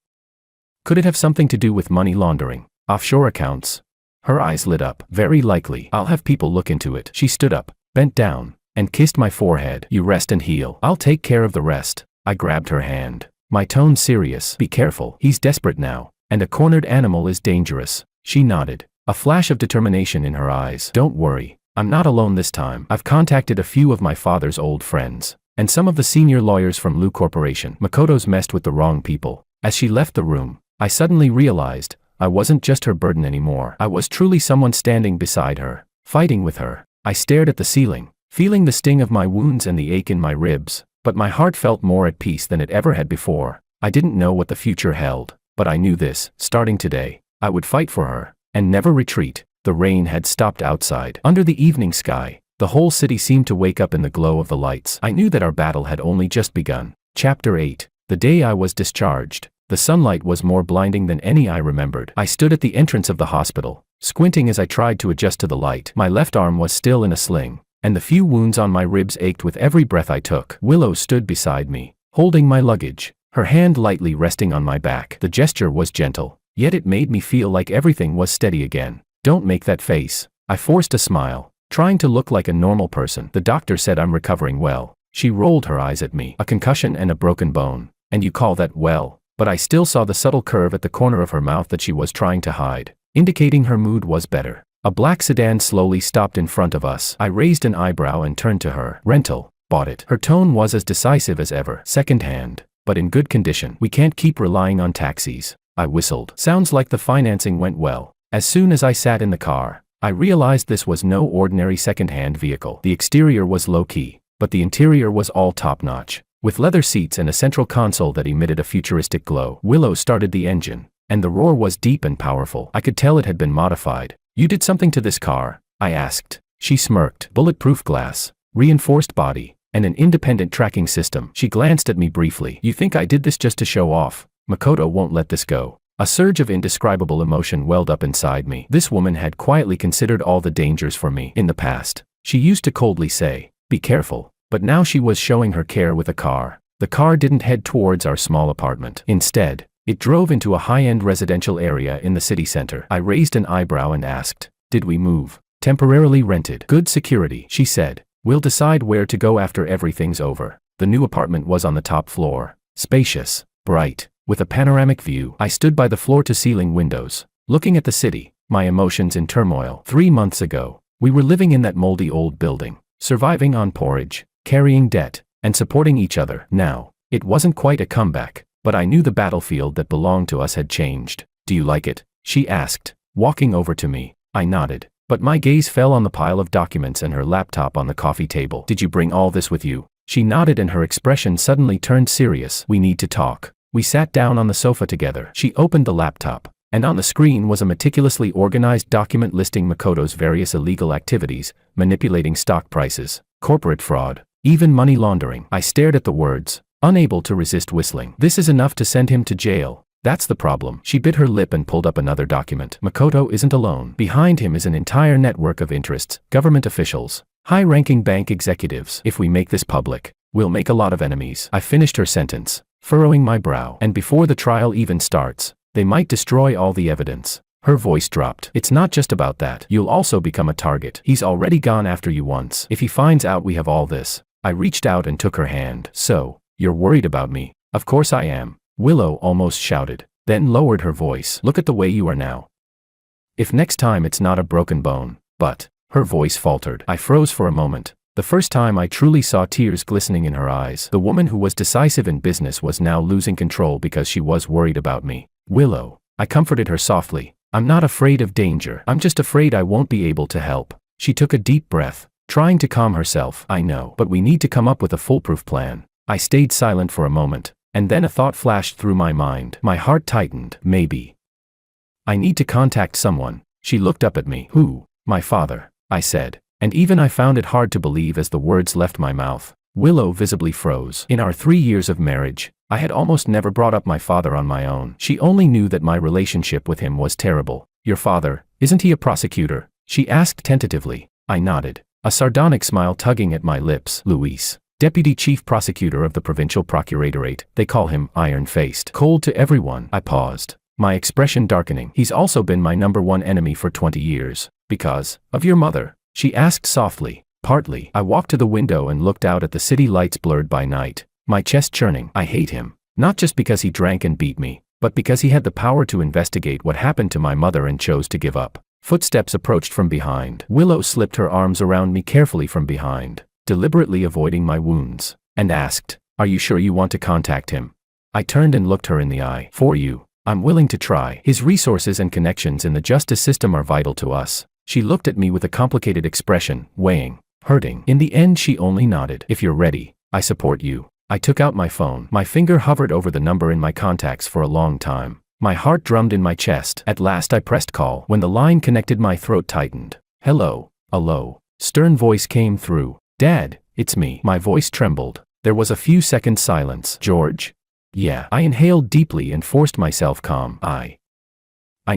Could it have something to do with money laundering, offshore accounts? Her eyes lit up. Very likely. I'll have people look into it. She stood up, bent down, and kissed my forehead. You rest and heal. I'll take care of the rest. I grabbed her hand, my tone serious. Be careful. He's desperate now, and a cornered animal is dangerous. She nodded, a flash of determination in her eyes. Don't worry. I'm not alone this time. I've contacted a few of my father's old friends, and some of the senior lawyers from Lu Corporation. Makoto's messed with the wrong people. As she left the room, I suddenly realized I wasn't just her burden anymore. I was truly someone standing beside her, fighting with her. I stared at the ceiling, feeling the sting of my wounds and the ache in my ribs, but my heart felt more at peace than it ever had before. I didn't know what the future held, but I knew this: starting today, I would fight for her, and never retreat. The rain had stopped outside. Under the evening sky, the whole city seemed to wake up in the glow of the lights. I knew that our battle had only just begun. Chapter 8. The day I was discharged, the sunlight was more blinding than any I remembered. I stood at the entrance of the hospital, squinting as I tried to adjust to the light. My left arm was still in a sling, and the few wounds on my ribs ached with every breath I took. Willow stood beside me, holding my luggage, her hand lightly resting on my back. The gesture was gentle, yet it made me feel like everything was steady again. Don't make that face. I forced a smile, trying to look like a normal person. The doctor said I'm recovering well. She rolled her eyes at me. A concussion and a broken bone, and you call that well? But I still saw the subtle curve at the corner of her mouth that she was trying to hide, indicating her mood was better. A black sedan slowly stopped in front of us. I raised an eyebrow and turned to her. Rental. Bought it. Her tone was as decisive as ever. Second-hand, but in good condition. We can't keep relying on taxis. I whistled. Sounds like the financing went well. As soon as I sat in the car, I realized this was no ordinary second-hand vehicle. The exterior was low-key, but the interior was all top-notch, with leather seats and a central console that emitted a futuristic glow. Willow started the engine, and the roar was deep and powerful. I could tell it had been modified. You did something to this car? I asked. She smirked. Bulletproof glass, reinforced body, and an independent tracking system. She glanced at me briefly. You think I did this just to show off? Makoto won't let this go. A surge of indescribable emotion welled up inside me. This woman had quietly considered all the dangers for me. In the past, she used to coldly say, "Be careful," but now she was showing her care with a car. The car didn't head towards our small apartment. Instead, it drove into a high-end residential area in the city center. I raised an eyebrow and asked, "Did we move?" "Temporarily rented. Good security," she said. "We'll decide where to go after everything's over." The new apartment was on the top floor, spacious, bright, with a panoramic view. I stood by the floor-to-ceiling windows, looking at the city, my emotions in turmoil. 3 months ago, we were living in that moldy old building, surviving on porridge, carrying debt, and supporting each other. Now, it wasn't quite a comeback, but I knew the battlefield that belonged to us had changed. "Do you like it?" she asked, walking over to me. I nodded, but my gaze fell on the pile of documents and her laptop on the coffee table. "Did you bring all this with you?" She nodded and her expression suddenly turned serious. "We need to talk." We sat down on the sofa together. She opened the laptop, and on the screen was a meticulously organized document listing Makoto's various illegal activities, manipulating stock prices, corporate fraud, Even money laundering. I stared at the words, unable to resist whistling. This is enough to send him to jail. That's the problem. She bit her lip and pulled up another document. Makoto isn't alone. Behind him is an entire network of interests, government officials, high-ranking bank executives. If we make this public, we'll make a lot of enemies. I finished her sentence, furrowing my brow. And before the trial even starts, they might destroy all the evidence. Her voice dropped. It's not just about that. You'll also become a target. He's already gone after you once. If he finds out we have all this. I reached out and took her hand. So, you're worried about me? Of course I am. Willow almost shouted, then lowered her voice. Look at the way you are now. If next time it's not a broken bone, but, her voice faltered. I froze for a moment. The first time I truly saw tears glistening in her eyes. The woman who was decisive in business was now losing control because she was worried about me. Willow. I comforted her softly. I'm not afraid of danger. I'm just afraid I won't be able to help. She took a deep breath, trying to calm herself. I know, but we need to come up with a foolproof plan. I stayed silent for a moment. And then a thought flashed through my mind. My heart tightened. Maybe I need to contact someone. She looked up at me. Who? My father, I said. And even I found it hard to believe as the words left my mouth. Willow visibly froze. In our 3 years of marriage, I had almost never brought up my father on my own. She only knew that my relationship with him was terrible. Your father, isn't he a prosecutor? She asked tentatively. I nodded, a sardonic smile tugging at my lips. Luis. Deputy Chief Prosecutor of the Provincial Procuratorate, they call him iron-faced. Cold to everyone. I paused, my expression darkening. He's also been my #1 enemy for 20 years. Because of your mother? She asked softly. Partly. I walked to the window and looked out at the city lights blurred by night, my chest churning. I hate him. Not just because he drank and beat me, but because he had the power to investigate what happened to my mother and chose to give up. Footsteps approached from behind. Willow slipped her arms around me carefully from behind, deliberately avoiding my wounds, and asked, are you sure you want to contact him? I turned and looked her in the eye. For you, I'm willing to try. His resources and connections in the justice system are vital to us. She looked at me with a complicated expression, weighing, hurting. In the end she only nodded. If you're ready, I support you. I took out my phone. My finger hovered over the number in my contacts for a long time. My heart drummed in my chest. At last I pressed call. When the line connected my throat tightened. Hello. A low, stern voice came through. Dad, it's me. My voice trembled. There was a few seconds silence. George? Yeah. I inhaled deeply and forced myself calm. I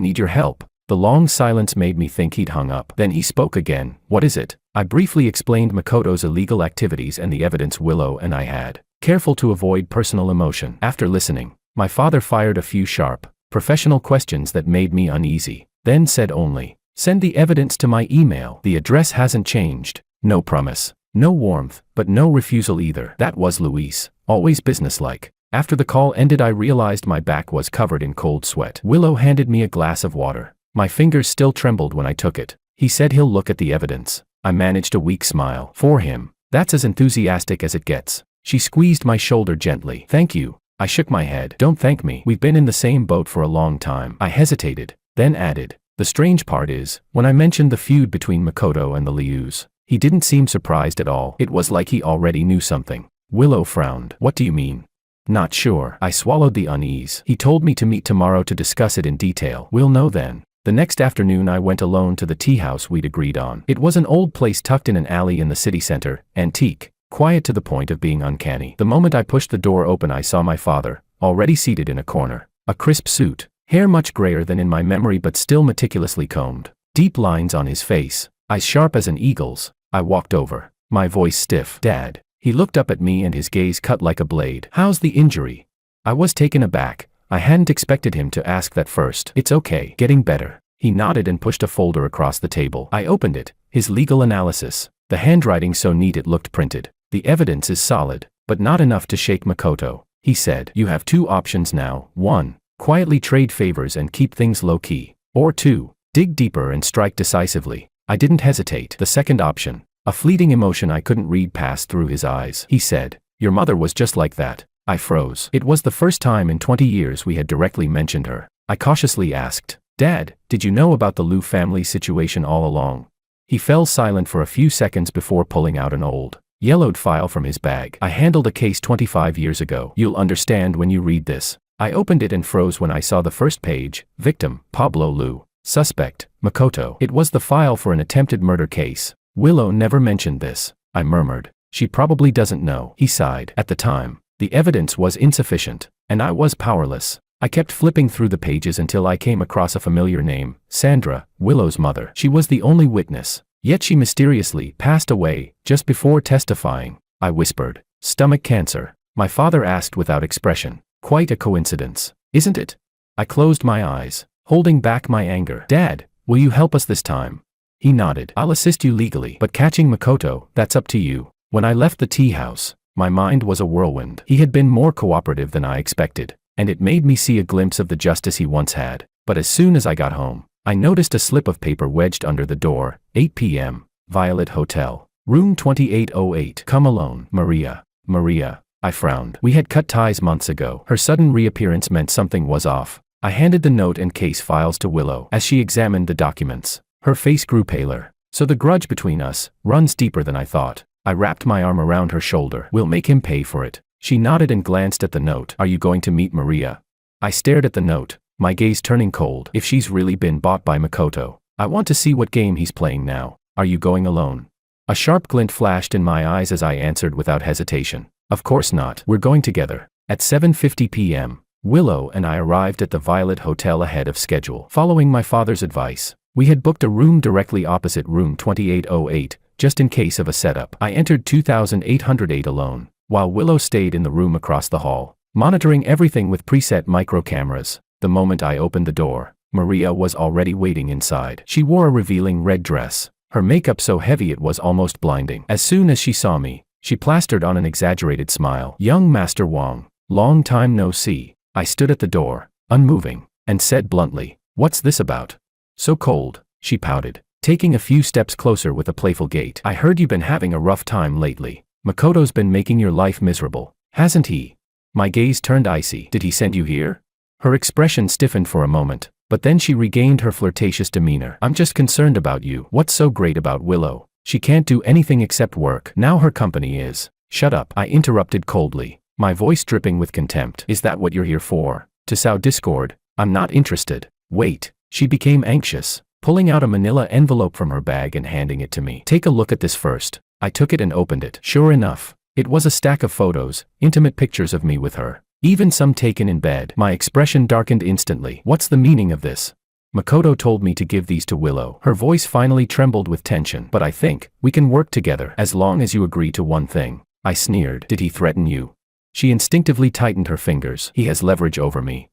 need your help. The long silence made me think he'd hung up. Then he spoke again. What is it? I briefly explained Makoto's illegal activities and the evidence Willow and I had, careful to avoid personal emotion. After listening, my father fired a few sharp, professional questions that made me uneasy, then said only, send the evidence to my email. The address hasn't changed. No promise. No warmth, but no refusal either. That was Luis, always businesslike. After the call ended I realized my back was covered in cold sweat. Willow handed me a glass of water. My fingers still trembled when I took it. He said he'll look at the evidence. I managed a weak smile. For him, that's as enthusiastic as it gets. She squeezed my shoulder gently. Thank you. I shook my head. Don't thank me. We've been in the same boat for a long time. I hesitated, then added, the strange part is, when I mentioned the feud between Makoto and the Lius, he didn't seem surprised at all. It was like he already knew something. Willow frowned. What do you mean? Not sure. I swallowed the unease. He told me to meet tomorrow to discuss it in detail. We'll know then. The next afternoon I went alone to the tea house we'd agreed on. It was an old place tucked in an alley in the city center, antique, quiet to the point of being uncanny. The moment I pushed the door open I saw my father, already seated in a corner. A crisp suit, hair much grayer than in my memory but still meticulously combed, deep lines on his face, eyes sharp as an eagle's. I walked over, my voice stiff. Dad. He looked up at me and his gaze cut like a blade. How's the injury? I was taken aback. I hadn't expected him to ask that first. It's okay. Getting better. He nodded and pushed a folder across the table. I opened it. His legal analysis. The handwriting so neat it looked printed. The evidence is solid, but not enough to shake Makoto. He said, you have 2 options now. 1. Quietly trade favors and keep things low-key. Or 2. Dig deeper and strike decisively. I didn't hesitate. The second option. A fleeting emotion I couldn't read passed through his eyes. He said, your mother was just like that. I froze. It was the first time in 20 years we had directly mentioned her. I cautiously asked, Dad, did you know about the Liu family situation all along? He fell silent for a few seconds before pulling out an old, yellowed file from his bag. I handled a case 25 years ago. You'll understand when you read this. I opened it and froze when I saw the first page. Victim, Pablo Liu. Suspect, Makoto. It was the file for an attempted murder case. Willow never mentioned this, I murmured. She probably doesn't know, he sighed. At the time, the evidence was insufficient, and I was powerless. I kept flipping through the pages until I came across a familiar name, Sandra, Willow's mother. She was the only witness, yet she mysteriously passed away just before testifying. I whispered, "Stomach cancer." My father asked without expression. "Quite a coincidence, isn't it?" I closed my eyes, holding back my anger. "Dad, will you help us this time?" He nodded. "I'll assist you legally, but catching Makoto, that's up to you." When I left the tea house, my mind was a whirlwind. He had been more cooperative than I expected, and it made me see a glimpse of the justice he once had. But as soon as I got home, I noticed a slip of paper wedged under the door. 8 p.m. Violet Hotel. Room 2808. Come alone. Maria. Maria. I frowned. We had cut ties months ago. Her sudden reappearance meant something was off. I handed the note and case files to Willow. As she examined the documents, her face grew paler. So the grudge between us runs deeper than I thought. I wrapped my arm around her shoulder. "We'll make him pay for it." She nodded and glanced at the note. "Are you going to meet Maria?" I stared at the note, my gaze turning cold. If she's really been bought by Makoto, I want to see what game he's playing now. "Are you going alone?" A sharp glint flashed in my eyes as I answered without hesitation. "Of course not. We're going together." At 7:50 p.m., Willow and I arrived at the Violet Hotel ahead of schedule. Following my father's advice, we had booked a room directly opposite room 2808, just in case of a setup. I entered 2808 alone, while Willow stayed in the room across the hall, monitoring everything with preset micro cameras. The moment I opened the door, Maria was already waiting inside. She wore a revealing red dress, her makeup so heavy it was almost blinding. As soon as she saw me, she plastered on an exaggerated smile. "Young Master Wong, long time no see." I stood at the door, unmoving, and said bluntly, "What's this about?" "So cold," she pouted, taking a few steps closer with a playful gait. "I heard you've been having a rough time lately. Makoto's been making your life miserable, hasn't he?" My gaze turned icy. "Did he send you here?" Her expression stiffened for a moment, but then she regained her flirtatious demeanor. "I'm just concerned about you." "What's so great about Willow? She can't do anything except work. Now her company is." "Shut up," I interrupted coldly, my voice dripping with contempt. "Is that what you're here for? To sow discord? I'm not interested." "Wait." She became anxious, pulling out a manila envelope from her bag and handing it to me. "Take a look at this first." I took it and opened it. Sure enough, it was a stack of photos, intimate pictures of me with her, even some taken in bed. My expression darkened instantly. "What's the meaning of this?" "Makoto told me to give these to Willow." Her voice finally trembled with tension. "But I think we can work together as long as you agree to one thing." I sneered. "Did he threaten you?" She instinctively tightened her fingers. "He has leverage over me.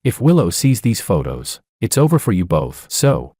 If Willow sees these photos, it's over for you both." So,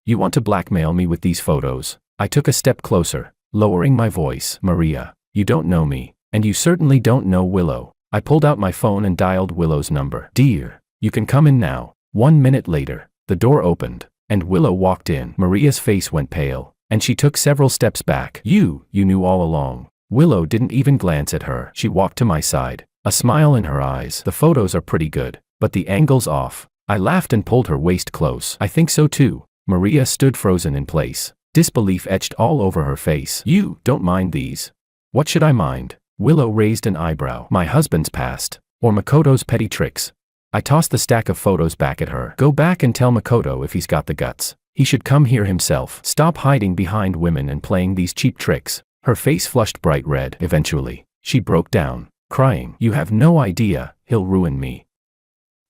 you want to blackmail me with these photos?" I took a step closer, lowering my voice. "Maria, you don't know me, and you certainly don't know Willow." I pulled out my phone and dialed Willow's number. "Dear, you can come in now." 1 minute later, the door opened, and Willow walked in. Maria's face went pale, and she took several steps back. You knew all along." Willow didn't even glance at her. She walked to my side, a smile in her eyes. "The photos are pretty good, but the angle's off." I laughed and pulled her waist close. "I think so too." Maria stood frozen in place, disbelief etched all over her face. "You don't mind these?" "What should I mind?" Willow raised an eyebrow. "My husband's past, or Makoto's petty tricks?" I tossed the stack of photos back at her. "Go back and tell Makoto if he's got the guts. He should come here himself. Stop hiding behind women and playing these cheap tricks." Her face flushed bright red. Eventually, she broke down, crying, "You have no idea, he'll ruin me.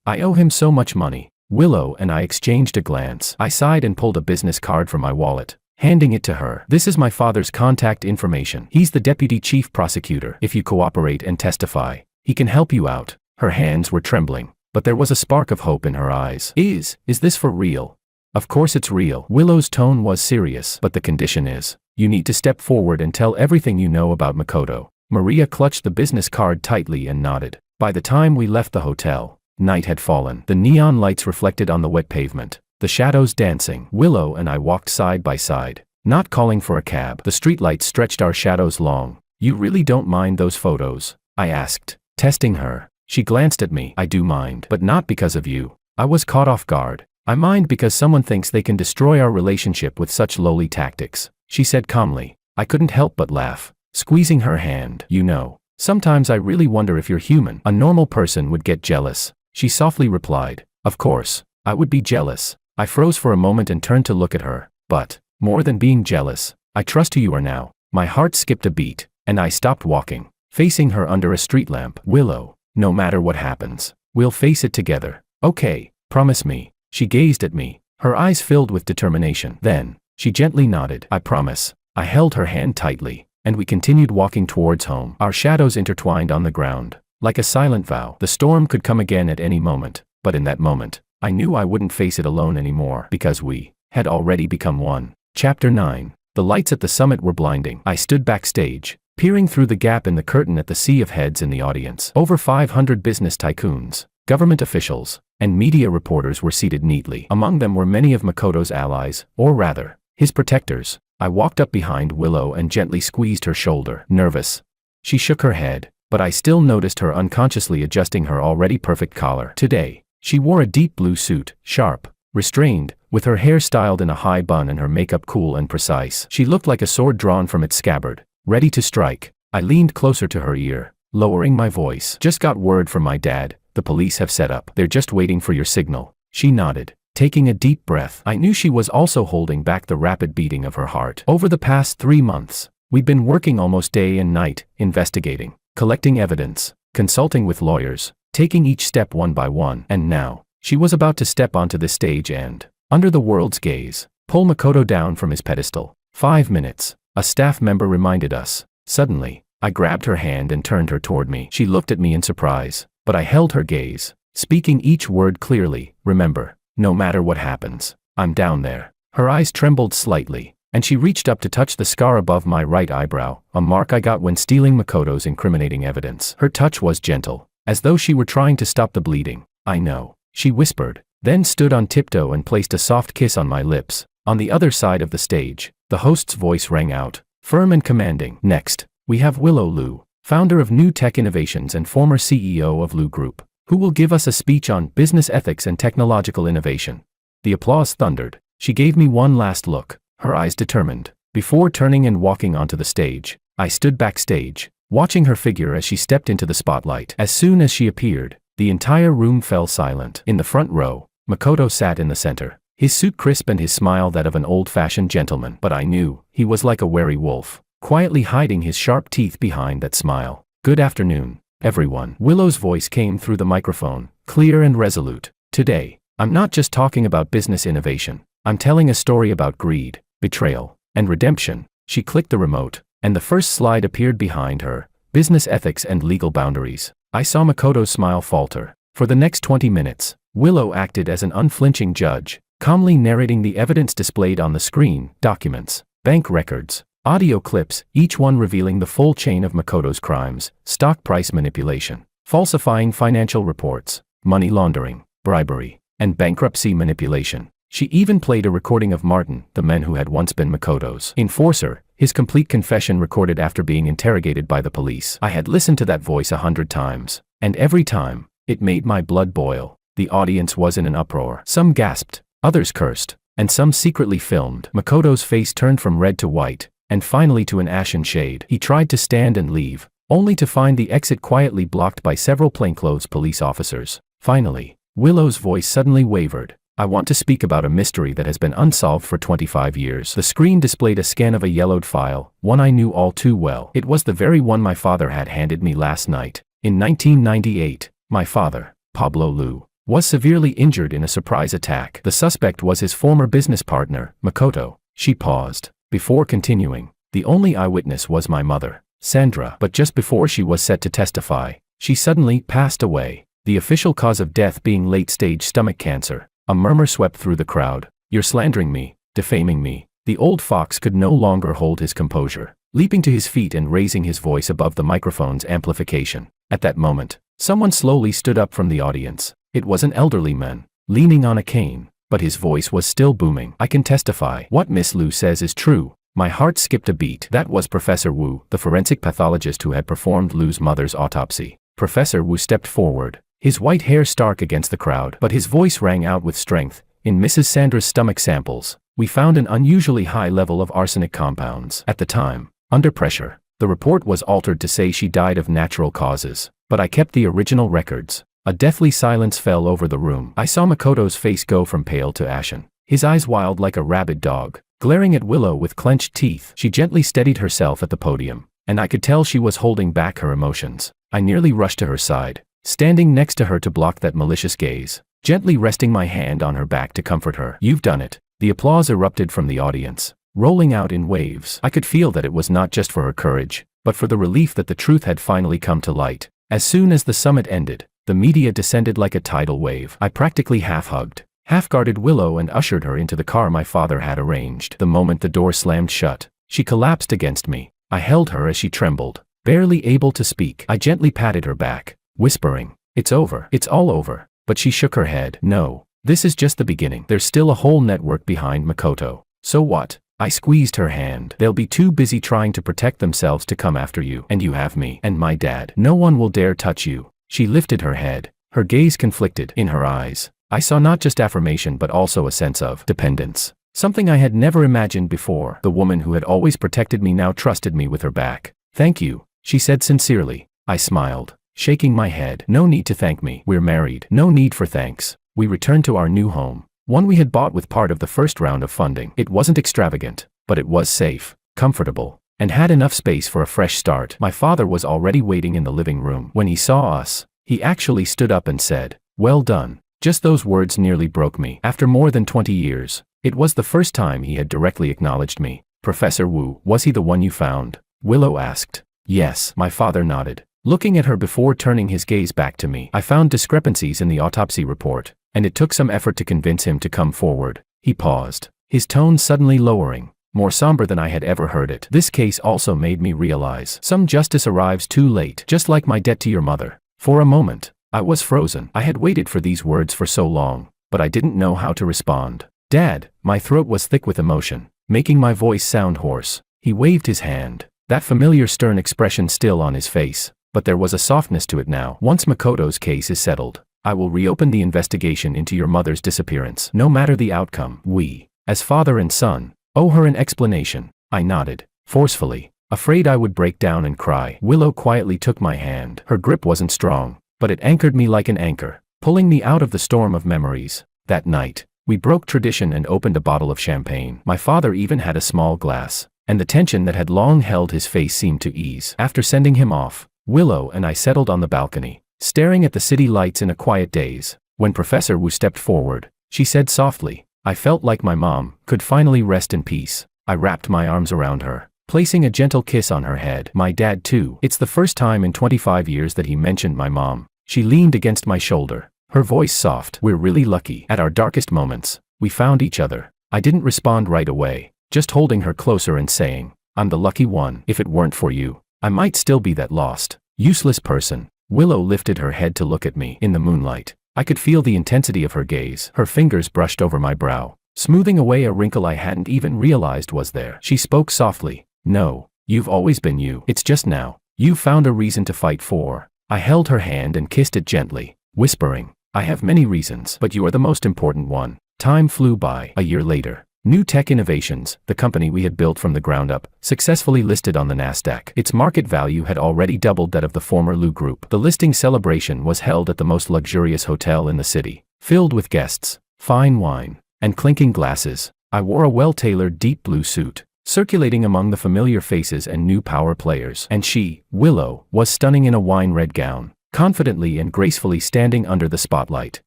I owe him so much money." Willow and I exchanged a glance. I sighed and pulled a business card from my wallet, handing it to her. "This is my father's contact information. He's the deputy chief prosecutor. If you cooperate and testify, he can help you out." Her hands were trembling, but there was a spark of hope in her eyes. Is this for real?" "Of course it's real." Willow's tone was serious. "But the condition is, you need to step forward and tell everything you know about Makoto." Maria clutched the business card tightly and nodded. By the time we left the hotel, night had fallen. The neon lights reflected on the wet pavement, the shadows dancing. Willow and I walked side by side, not calling for a cab. The streetlights stretched our shadows long. "You really don't mind those photos?" I asked, testing her. She glanced at me. "I do mind, but not because of you." I was caught off guard. "I mind because someone thinks they can destroy our relationship with such lowly tactics," she said calmly. I couldn't help but laugh, squeezing her hand. "You know, sometimes I really wonder if you're human. A normal person would get jealous." She softly replied, "Of course, I would be jealous." I froze for a moment and turned to look at her. "But, more than being jealous, I trust who you are now." My heart skipped a beat, and I stopped walking, facing her under a street lamp. Willow, no matter what happens, we'll face it together. Okay, promise me. She gazed at me, her eyes filled with determination. Then, she gently nodded. I promise. I held her hand tightly, and we continued walking towards home. Our shadows intertwined on the ground, like a silent vow. The storm could come again at any moment, but in that moment, I knew I wouldn't face it alone anymore, because we had already become one. Chapter 9. The lights at the summit were blinding. I stood backstage, peering through the gap in the curtain at the sea of heads in the audience. Over 500 business tycoons, government officials, and media reporters were seated neatly. Among them were many of Makoto's allies, or rather, his protectors. I walked up behind Willow and gently squeezed her shoulder. Nervous. She shook her head, but I still noticed her unconsciously adjusting her already perfect collar. Today, she wore a deep blue suit, sharp, restrained, with her hair styled in a high bun and her makeup cool and precise. She looked like a sword drawn from its scabbard, ready to strike. I leaned closer to her ear, lowering my voice. Just got word from my dad. The police have set up. They're just waiting for your signal. She nodded, taking a deep breath. I knew she was also holding back the rapid beating of her heart. Over the past 3 months, we'd been working almost day and night, investigating, collecting evidence, consulting with lawyers, taking each step one by one. And now, she was about to step onto the stage and, under the world's gaze, pull Makoto down from his pedestal. 5 minutes, a staff member reminded us. Suddenly, I grabbed her hand and turned her toward me. She looked at me in surprise, but I held her gaze, speaking each word clearly. Remember, no matter what happens, I'm down there. Her eyes trembled slightly, and she reached up to touch the scar above my right eyebrow, a mark I got when stealing Makoto's incriminating evidence. Her touch was gentle, as though she were trying to stop the bleeding. I know, she whispered, then stood on tiptoe and placed a soft kiss on my lips. On the other side of the stage, the host's voice rang out, firm and commanding. Next, we have Willow Liu, founder of New Tech Innovations and former CEO of Liu Group, who will give us a speech on business ethics and technological innovation. The applause thundered. She gave me one last look, her eyes determined. Before turning and walking onto the stage, I stood backstage, watching her figure as she stepped into the spotlight. As soon as she appeared, the entire room fell silent. In the front row, Makoto sat in the center, his suit crisp and his smile that of an old-fashioned gentleman. But I knew he was like a wary wolf, quietly hiding his sharp teeth behind that smile. Good afternoon, everyone. Willow's voice came through the microphone, clear and resolute. Today, I'm not just talking about business innovation. I'm telling a story about greed, betrayal, and redemption. She clicked the remote, and the first slide appeared behind her, business ethics and legal boundaries. I saw Makoto's smile falter. For the next 20 minutes, Willow acted as an unflinching judge, calmly narrating the evidence displayed on the screen, documents, bank records, audio clips, each one revealing the full chain of Makoto's crimes: stock price manipulation, falsifying financial reports, money laundering, bribery, and bankruptcy manipulation. She even played a recording of Martin, the man who had once been Makoto's enforcer, his complete confession recorded after being interrogated by the police. I had listened to that voice 100 times, and every time, it made my blood boil. The audience was in an uproar. Some gasped, others cursed, and some secretly filmed. Makoto's face turned from red to white, and finally to an ashen shade. He tried to stand and leave, only to find the exit quietly blocked by several plainclothes police officers. Finally, Willow's voice suddenly wavered. I want to speak about a mystery that has been unsolved for 25 years. The screen displayed a scan of a yellowed file, one I knew all too well. It was the very one my father had handed me last night. In 1998, my father, Pablo Liu, was severely injured in a surprise attack. The suspect was his former business partner, Makoto. She paused. Before continuing, the only eyewitness was my mother, Sandra. But just before she was set to testify, she suddenly passed away. The official cause of death being late-stage stomach cancer. A murmur swept through the crowd. You're slandering me, defaming me. The old fox could no longer hold his composure, leaping to his feet and raising his voice above the microphone's amplification. At that moment, someone slowly stood up from the audience. It was an elderly man, leaning on a cane, but his voice was still booming. I can testify. What Miss Liu says is true. My heart skipped a beat. That was Professor Wu, the forensic pathologist who had performed Liu's mother's autopsy. Professor Wu stepped forward, his white hair stark against the crowd, but his voice rang out with strength. In Mrs. Sandra's stomach samples, we found an unusually high level of arsenic compounds. At the time, under pressure, the report was altered to say she died of natural causes, but I kept the original records. A deathly silence fell over the room. I saw Makoto's face go from pale to ashen, his eyes wild like a rabid dog. Glaring at Willow with clenched teeth, she gently steadied herself at the podium, and I could tell she was holding back her emotions. I nearly rushed to her side, standing next to her to block that malicious gaze, gently resting my hand on her back to comfort her. "You've done it." The applause erupted from the audience, rolling out in waves. I could feel that it was not just for her courage, but for the relief that the truth had finally come to light. As soon as the summit ended, the media descended like a tidal wave. I practically half-hugged, half-guarded Willow and ushered her into the car my father had arranged. The moment the door slammed shut, she collapsed against me. I held her as she trembled, barely able to speak. I gently patted her back, whispering, "It's over. It's all over." But she shook her head. "No, this is just the beginning. There's still a whole network behind Makoto." "So what?" I squeezed her hand. "They'll be too busy trying to protect themselves to come after you. And you have me and my dad. No one will dare touch you." She lifted her head, her gaze conflicted. In her eyes, I saw not just affirmation but also a sense of dependence. Something I had never imagined before. The woman who had always protected me now trusted me with her back. "Thank you," she said sincerely. I smiled, shaking my head. "No need to thank me. We're married. No need for thanks." We returned to our new home, one we had bought with part of the first round of funding. It wasn't extravagant, but it was safe, comfortable, and had enough space for a fresh start. My father was already waiting in the living room. When he saw us, he actually stood up and said, "Well done." Just those words nearly broke me. After more than 20 years, it was the first time he had directly acknowledged me. "Professor Wu, was he the one you found?" Willow asked. "Yes," my father nodded, looking at her before turning his gaze back to me. "I found discrepancies in the autopsy report, and it took some effort to convince him to come forward." He paused, his tone suddenly lowering, more somber than I had ever heard it. "This case also made me realize some justice arrives too late, just like my debt to your mother." For a moment, I was frozen. I had waited for these words for so long, but I didn't know how to respond. "Dad," my throat was thick with emotion, making my voice sound hoarse. He waved his hand, that familiar stern expression still on his face, but there was a softness to it now. "Once Makoto's case is settled, I will reopen the investigation into your mother's disappearance. No matter the outcome, we, as father and son, owe her an explanation." I nodded, forcefully, afraid I would break down and cry. Willow quietly took my hand. Her grip wasn't strong, but it anchored me like an anchor, pulling me out of the storm of memories. That night, we broke tradition and opened a bottle of champagne. My father even had a small glass, and the tension that had long held his face seemed to ease. After sending him off, Willow and I settled on the balcony, staring at the city lights in a quiet daze. When Professor Wu stepped forward, she said softly, "I felt like my mom could finally rest in peace." I wrapped my arms around her, placing a gentle kiss on her head. "My dad too. It's the first time in 25 years that he mentioned my mom." She leaned against my shoulder, her voice soft. "We're really lucky. At our darkest moments, we found each other." I didn't respond right away, just holding her closer and saying, "I'm the lucky one. If it weren't for you, I might still be that lost, useless person." Willow lifted her head to look at me. In the moonlight, I could feel the intensity of her gaze. Her fingers brushed over my brow, smoothing away a wrinkle I hadn't even realized was there. She spoke softly, "No, you've always been you. It's just now you found a reason to fight for." I held her hand and kissed it gently, whispering, "I have many reasons, but you are the most important one." Time flew by. A year later, New Tech Innovations, the company we had built from the ground up, successfully listed on the Nasdaq. Its market value had already doubled that of the former Lu Group. The listing celebration was held at the most luxurious hotel in the city, filled with guests, fine wine, and clinking glasses. I wore a well-tailored deep blue suit, circulating among the familiar faces and new power players. And she, Willow, was stunning in a wine-red gown, confidently and gracefully standing under the spotlight,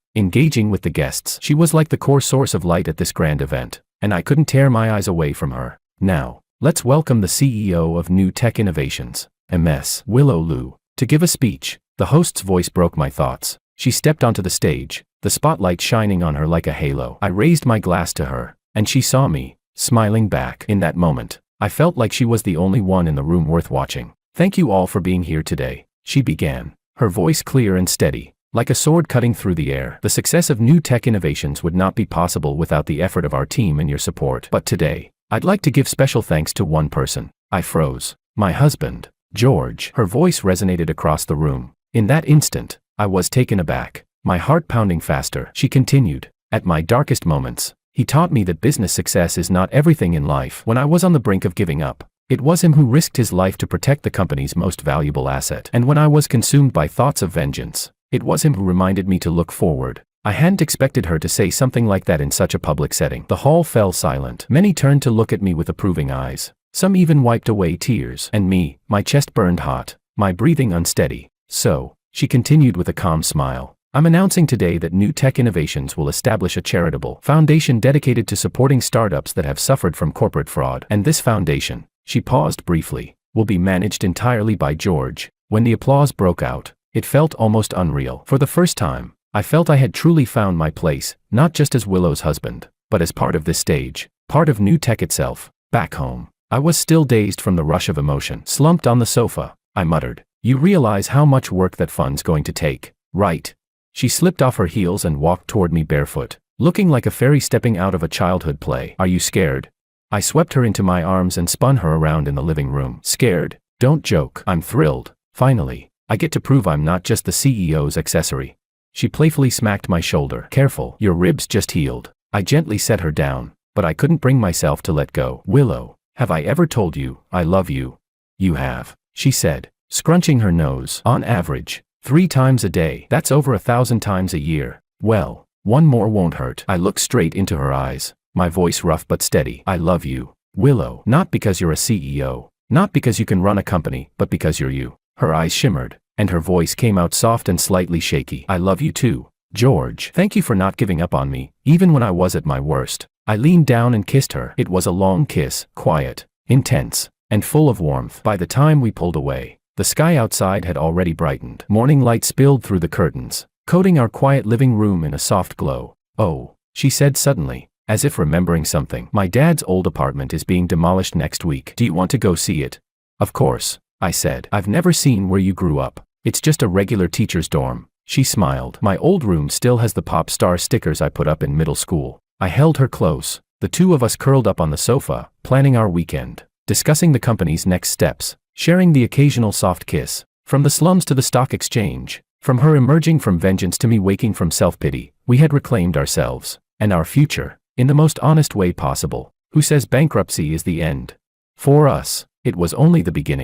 engaging with the guests. She was like the core source of light at this grand event, and I couldn't tear my eyes away from her. "Now, let's welcome the CEO of New Tech Innovations, Ms. Willow Lu, to give a speech." The host's voice broke my thoughts. She stepped onto the stage, the spotlight shining on her like a halo. I raised my glass to her, and she saw me, smiling back. In that moment, I felt like she was the only one in the room worth watching. "Thank you all for being here today," she began, her voice clear and steady, like a sword cutting through the air. "The success of New Tech Innovations would not be possible without the effort of our team and your support. But today, I'd like to give special thanks to one person." I froze. "My husband, George." Her voice resonated across the room. In that instant, I was taken aback, my heart pounding faster. She continued, "At my darkest moments, he taught me that business success is not everything in life. When I was on the brink of giving up, it was him who risked his life to protect the company's most valuable asset. And when I was consumed by thoughts of vengeance, it was him who reminded me to look forward, I hadn't expected her to say something like that in such a public setting. The hall fell silent. Many turned to look at me with approving eyes. Some even wiped away tears. And me, my chest burned hot, my breathing unsteady. So, she continued with a calm smile, I'm announcing today that New Tech Innovations will establish a charitable foundation dedicated to supporting startups that have suffered from corporate fraud. And this foundation, she paused briefly, will be managed entirely by George. When the applause broke out, it felt almost unreal. For the first time, I felt I had truly found my place, not just as Willow's husband, but as part of this stage, part of New Tech itself. Back home, I was still dazed from the rush of emotion. Slumped on the sofa, I muttered, you realize how much work that fund's going to take, right? She slipped off her heels and walked toward me barefoot, looking like a fairy stepping out of a childhood play. Are you scared? I swept her into my arms and spun her around in the living room. Scared? Don't joke. I'm thrilled. Finally, I get to prove I'm not just the CEO's accessory. She playfully smacked my shoulder. Careful, your ribs just healed. I gently set her down, but I couldn't bring myself to let go. Willow, have I ever told you, I love you? You have, she said, scrunching her nose. On average, 3 times a day. That's over 1,000 times a year. Well, one more won't hurt. I looked straight into her eyes, my voice rough but steady. I love you, Willow. Not because you're a CEO, not because you can run a company, but because you're you. Her eyes shimmered, and her voice came out soft and slightly shaky. I love you too, George. Thank you for not giving up on me, even when I was at my worst. I leaned down and kissed her. It was a long kiss, quiet, intense, and full of warmth. By the time we pulled away, the sky outside had already brightened. Morning light spilled through the curtains, coating our quiet living room in a soft glow. Oh, she said suddenly, as if remembering something. My dad's old apartment is being demolished next week. Do you want to go see it? Of course, I said. I've never seen where you grew up. It's just a regular teacher's dorm. She smiled. My old room still has the pop star stickers I put up in middle school. I held her close, the two of us curled up on the sofa, planning our weekend, discussing the company's next steps, sharing the occasional soft kiss. From the slums to the stock exchange, from her emerging from vengeance to me waking from self-pity, we had reclaimed ourselves, and our future, in the most honest way possible. Who says bankruptcy is the end? For us, it was only the beginning.